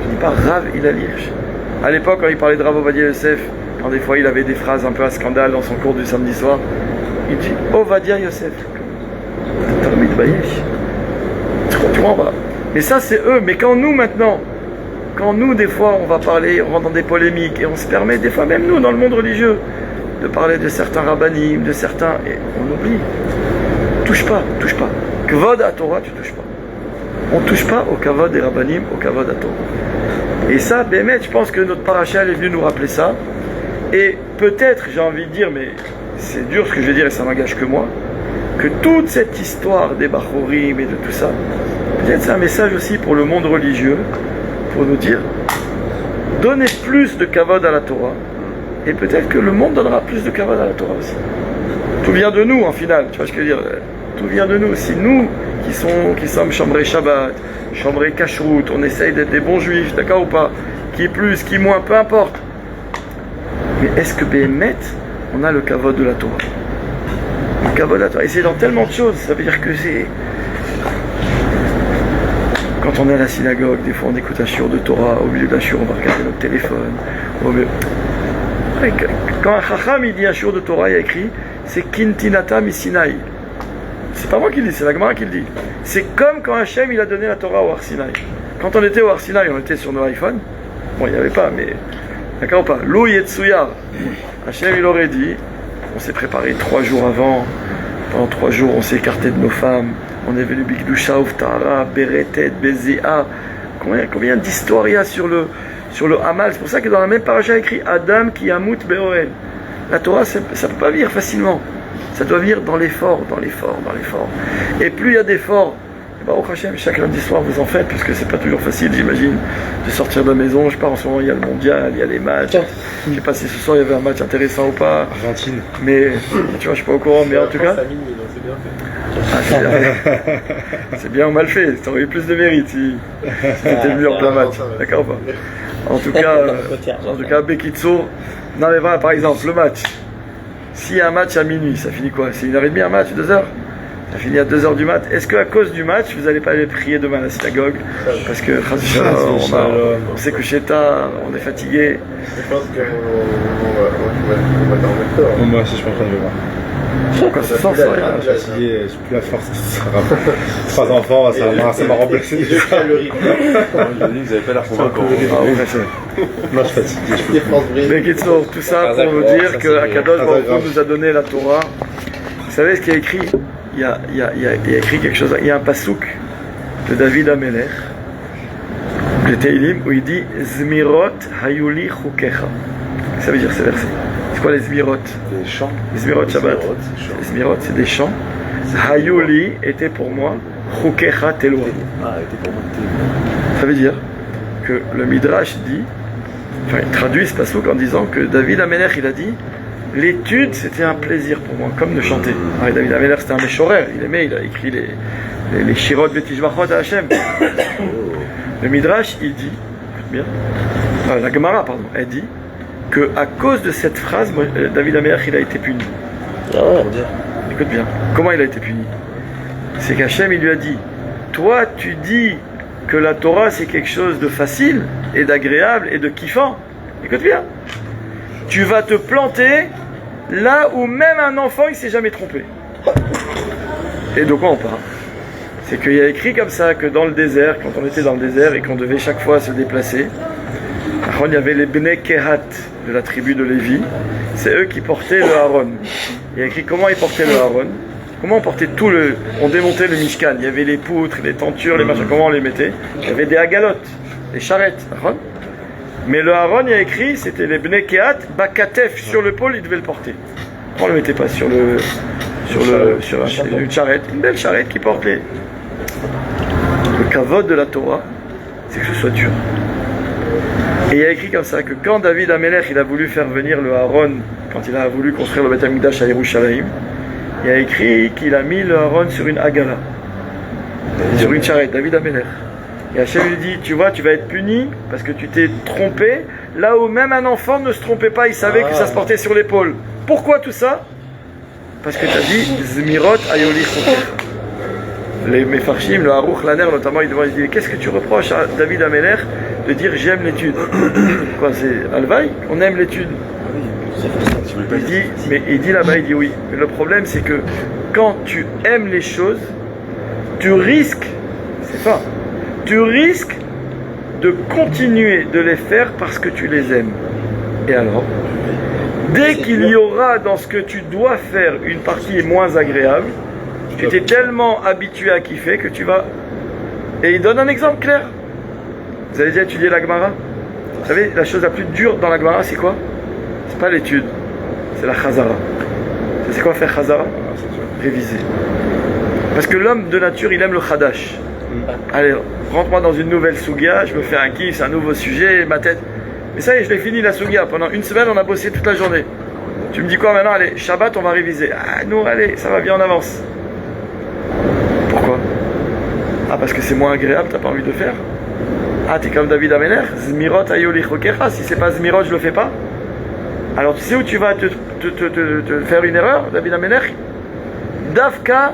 Il dit pas Rav Hillel Hirsch. À l'époque, quand il parlait de Rav Ovadia Yosef, quand des fois il avait des phrases un peu à scandale dans son cours du samedi soir, il dit Ovadia Yosef. Talmid Bayesh. Tu comprends pas? Mais ça c'est eux, mais quand nous maintenant, quand nous des fois on va parler, on rentre dans des polémiques et on se permet des fois même nous dans le monde religieux de parler de certains rabbanim, de certains, et on oublie. Touche pas. Kavod à Torah, tu touches pas. On touche pas au kavod des rabbanim, au kavod à Torah. Et ça, Bémet, je pense que notre paracha est venu nous rappeler ça. Et peut-être, j'ai envie de dire, mais c'est dur ce que je vais dire et ça n'engage que moi, que toute cette histoire des Bachorim et de tout ça, peut-être c'est un message aussi pour le monde religieux, pour nous dire, donnez plus de kavod à la Torah, et peut-être que le monde donnera plus de kavod à la Torah aussi. Tout vient de nous en final, tu vois ce que je veux dire? Tout vient de nous. Si nous, qui sommes chambrés Shabbat, chambrés Kashrut, on essaye d'être des bons juifs, d'accord ou pas? Qui plus, qui moins, peu importe. Mais est-ce que Béhémet, on a le kavod de la Torah? Le kavod de la Torah. Et c'est dans tellement de choses, ça veut dire que c'est... Quand on est à la synagogue, des fois on écoute un shiur de Torah, au milieu d'un shiur on va regarder notre téléphone. Quand un chacham il dit un shiur de Torah, il y a écrit c'est Kintinata Misinaï. C'est pas moi qui le dis, c'est la Gemara qui le dit. C'est comme quand Hachem il a donné la Torah au Har Sinaï. Quand on était au Har Sinaï, on était sur nos iPhones. Bon, il n'y avait pas, mais d'accord ou pas? Lo Yetsuya. Hachem il aurait dit, on s'est préparé 3 jours avant. Pendant 3 jours, on s'est écarté de nos femmes. On est venu Bigdusha, Uftara, Beretet, Bezéa. Combien d'histoires il y a sur le Hamal? C'est pour ça que dans la même paracha écrit Adam qui amut Beoel. La Torah, ça ne peut pas venir facilement. Ça doit venir dans l'effort. Et plus il y a d'efforts, Baruch Hashem, chaque lundi soir vous en faites, puisque c'est pas toujours facile, j'imagine, de sortir de la maison. Je pars en ce moment, il y a le mondial, il y a les matchs. Je sais pas si ce soir il y avait un match intéressant ou pas. Argentine. Mais tu vois, je suis pas au courant, mais en tout cas. C'est bien ou mal fait, ça aurait eu plus de mérite si c'était venu en plein match. D'accord ou pas? En tout cas, Bekitso, non mais voilà, par exemple, le match. S'il y a un match à minuit, ça finit quoi? C'est 1h30 un match, 2h? Ça finit à 2h du mat. Est-ce qu'à cause du match, vous n'allez pas aller prier demain à la synagogue? Parce que on s'est couché tard, on est fatigué. Je pense qu'on va dormir tard. Moi aussi, je suis pas en train de le voir. Quoi, ce sens, ouais. Je suis fatigué, je suis plus la force. 3 enfants, ça m'a remplacé. Je dis, vous avez pas l'air convaincant. Non, je suis fatigué. Mais Kitsour, tout ça pour vous dire que Akadosh Baruch Hu nous a donné la Torah. Vous savez ce qu'il y a écrit? Il y a écrit quelque chose. Il y a un pasouk de David Amelech, le Teilim, où il dit Zmirot hayuli chukecha. Ça veut dire ces versets. C'est quoi les Zmirot? Des chants. Les Zmirot Shabbat. Les Zmirot, c'est des chants. Hayuli était pour moi, chukecha tes lois. Ah, était pour moi. Ça veut dire que le Midrash dit, enfin il traduit ce pasouk en disant que David Amelech il a dit l'étude c'était un plaisir pour moi, comme de chanter. Ah, David Amelech c'était un méchoreur, il aimait, il a écrit les Shirot Betishbachot à Hachem. Le Midrash il dit, écoute bien, la Gemara pardon, elle dit que à cause de cette phrase, David Amelech il a été puni. Écoute bien, comment il a été puni? C'est qu'Hachem il lui a dit, toi tu dis que la Torah c'est quelque chose de facile et d'agréable et de kiffant. Écoute bien. Tu vas te planter là où même un enfant il s'est jamais trompé. Et de quoi on parle? C'est qu'il y a écrit comme ça que dans le désert, quand on était dans le désert et qu'on devait chaque fois se déplacer, il y avait les Bnei Kehat de la tribu de Lévi, c'est eux qui portaient le Haron. Il y a écrit comment ils portaient le Haron. Comment on portait tout le... On démontait le Mishkan. Il y avait les poutres, les tentures, les machins. Comment on les mettait? Il y avait des agalotes, des charrettes. Mais le Haron, il y a écrit, c'était les Bnei Kehat, Bakatef, sur le pôle, ils devaient le porter. On ne le mettait pas sur une charrette. Une belle charrette qui porte les... Le kavod de la Torah, c'est que ce soit dur. Et il y a écrit comme ça, que quand David Amelech, il a voulu faire venir le Haron, quand il a voulu construire le Beth Amikdash à Yerushalayim, il y a écrit qu'il a mis le Haron sur une agala, sur une charrette, David Amelech. Et Hachem lui dit, tu vois, tu vas être puni parce que tu t'es trompé, là où même un enfant ne se trompait pas, il savait que ça se portait sur l'épaule. Pourquoi tout ça? Parce que tu as dit, Zmirot ayoli chokecha. Les Mefarshim, le Haruch Laner notamment, il dit, qu'est-ce que tu reproches à David Amelech de dire j'aime l'étude? Quoi, c'est Alvaï? On aime l'étude. Il dit là-bas, il dit oui. Mais le problème, c'est que quand tu aimes les choses, tu risques, c'est ça, tu risques de continuer de les faire parce que tu les aimes. Et alors, dès qu'il y aura dans ce que tu dois faire une partie moins agréable, tu t'es tellement habitué à kiffer que tu vas... Et il donne un exemple clair. Vous avez déjà étudié la Gemara? Vous savez, la chose la plus dure dans la Gemara, c'est quoi? C'est pas l'étude, c'est la Chazara. C'est quoi faire Chazara? Réviser. Parce que l'homme de nature, il aime le Chadash. Allez, rentre-moi dans une nouvelle Sugia, je me fais un kiff, c'est un nouveau sujet, ma tête. Mais ça y est, je l'ai fini la Sugia. Pendant une semaine, on a bossé toute la journée. Tu me dis quoi maintenant? Allez, Shabbat, on va réviser. Ah non, allez, ça va bien, on avance. Pourquoi? Ah, parce que c'est moins agréable, t'as pas envie de le faire? Ah, t'es comme David Amelech, Zmirot ayoli chokecha, si c'est pas Zmirot, je le fais pas. Alors tu sais où tu vas te faire une erreur, David Amelech? Davka,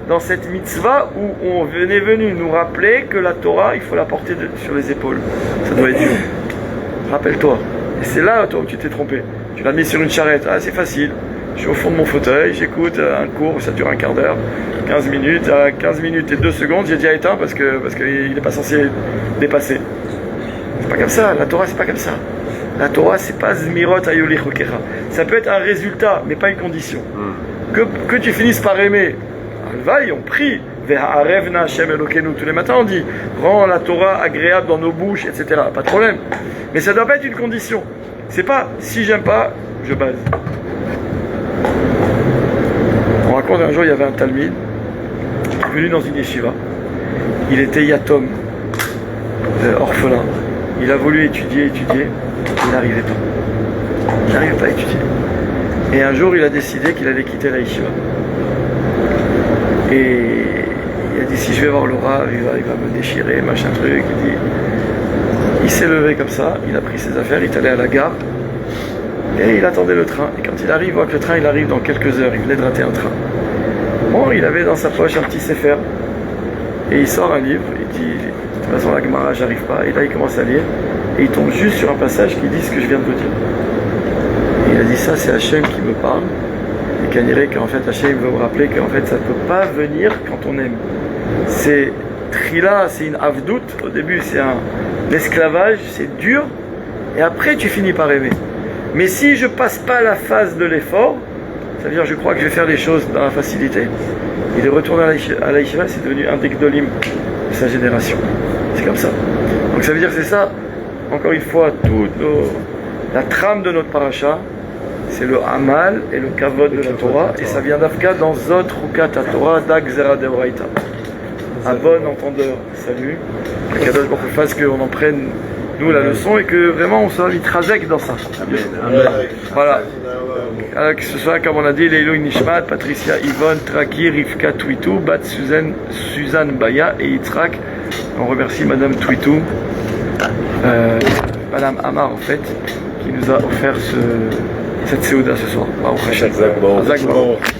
dans cette mitzvah où on venait venu nous rappeler que la Torah, il faut la porter sur les épaules. Ça doit être dur. Rappelle-toi. Et c'est là, toi, où tu t'es trompé. Tu l'as mis sur une charrette. Ah, c'est facile. Je suis au fond de mon fauteuil, j'écoute un cours, ça dure un quart d'heure, 15 minutes. À 15 minutes et 2 secondes, j'ai déjà éteint parce qu'il n'est pas censé dépasser. C'est pas comme ça. La Torah, c'est pas comme ça. La Torah, c'est pas Zmirot ayoli chokecha. Ça peut être un résultat, mais pas une condition. Que tu finisses par aimer. Alvaï, on prie. Ve'ha'arevna Hashem Elokeinu. Tous les matins, on dit rends la Torah agréable dans nos bouches, etc. Pas de problème. Mais ça doit pas être une condition. C'est pas si j'aime pas, je base. On raconte un jour, il y avait un talmid venu dans une yeshiva. Il était yatom, orphelin. Il a voulu étudier, il n'arrivait pas. Il n'arrivait pas à étudier. Et un jour, il a décidé qu'il allait quitter la yeshiva. Et il a dit, si je vais voir Laura, il va me déchirer, machin truc. Il s'est levé comme ça, il a pris ses affaires, il est allé à la gare. Et il attendait le train. Et quand il arrive, il voit que le train, il arrive dans quelques heures. Il venait de rater un train. Bon, il avait dans sa poche un petit sefer. Et il sort un livre. Il dit, de toute façon, la Gemara, j'arrive pas. Et là, il commence à lire. Et il tombe juste sur un passage qui dit ce que je viens de vous dire. Et il a dit, ça, c'est Hachem qui me parle. Et Kaniré, qu'en fait, Hachem veut vous rappeler qu'en fait, ça ne peut pas venir quand on aime. C'est Trila, c'est une avdout. Au début, c'est un esclavage, c'est dur. Et après, tu finis par aimer. Mais si je passe pas la phase de l'effort, ça veut dire je crois que je vais faire les choses dans la facilité. Il est retourné à la yeshiva, c'est devenu un des gdolim de sa génération. C'est comme ça. Donc ça veut dire c'est ça, encore une fois, la trame de notre paracha, c'est le Amal et le Kavod de la Torah, et ça vient d'Afka dans Zot Rukat Torah Dag Zera Deoraita. Un bon entendeur, salut. Que Kadosh Baruch Hu fasse qu'on en prenne nous la leçon et que vraiment on soit mitrazek dans ça. Amen. Voilà. Alors, que ce soit comme on a dit, Leilou Nishmat, Patricia Yvonne, Traki, Rivka Twitou, Bat Suzanne Baya et Yitzhak. On remercie Madame Twitou, Madame Amar en fait, qui nous a offert cette Seouda ce soir. Baruch Hashem. Zak Baruch.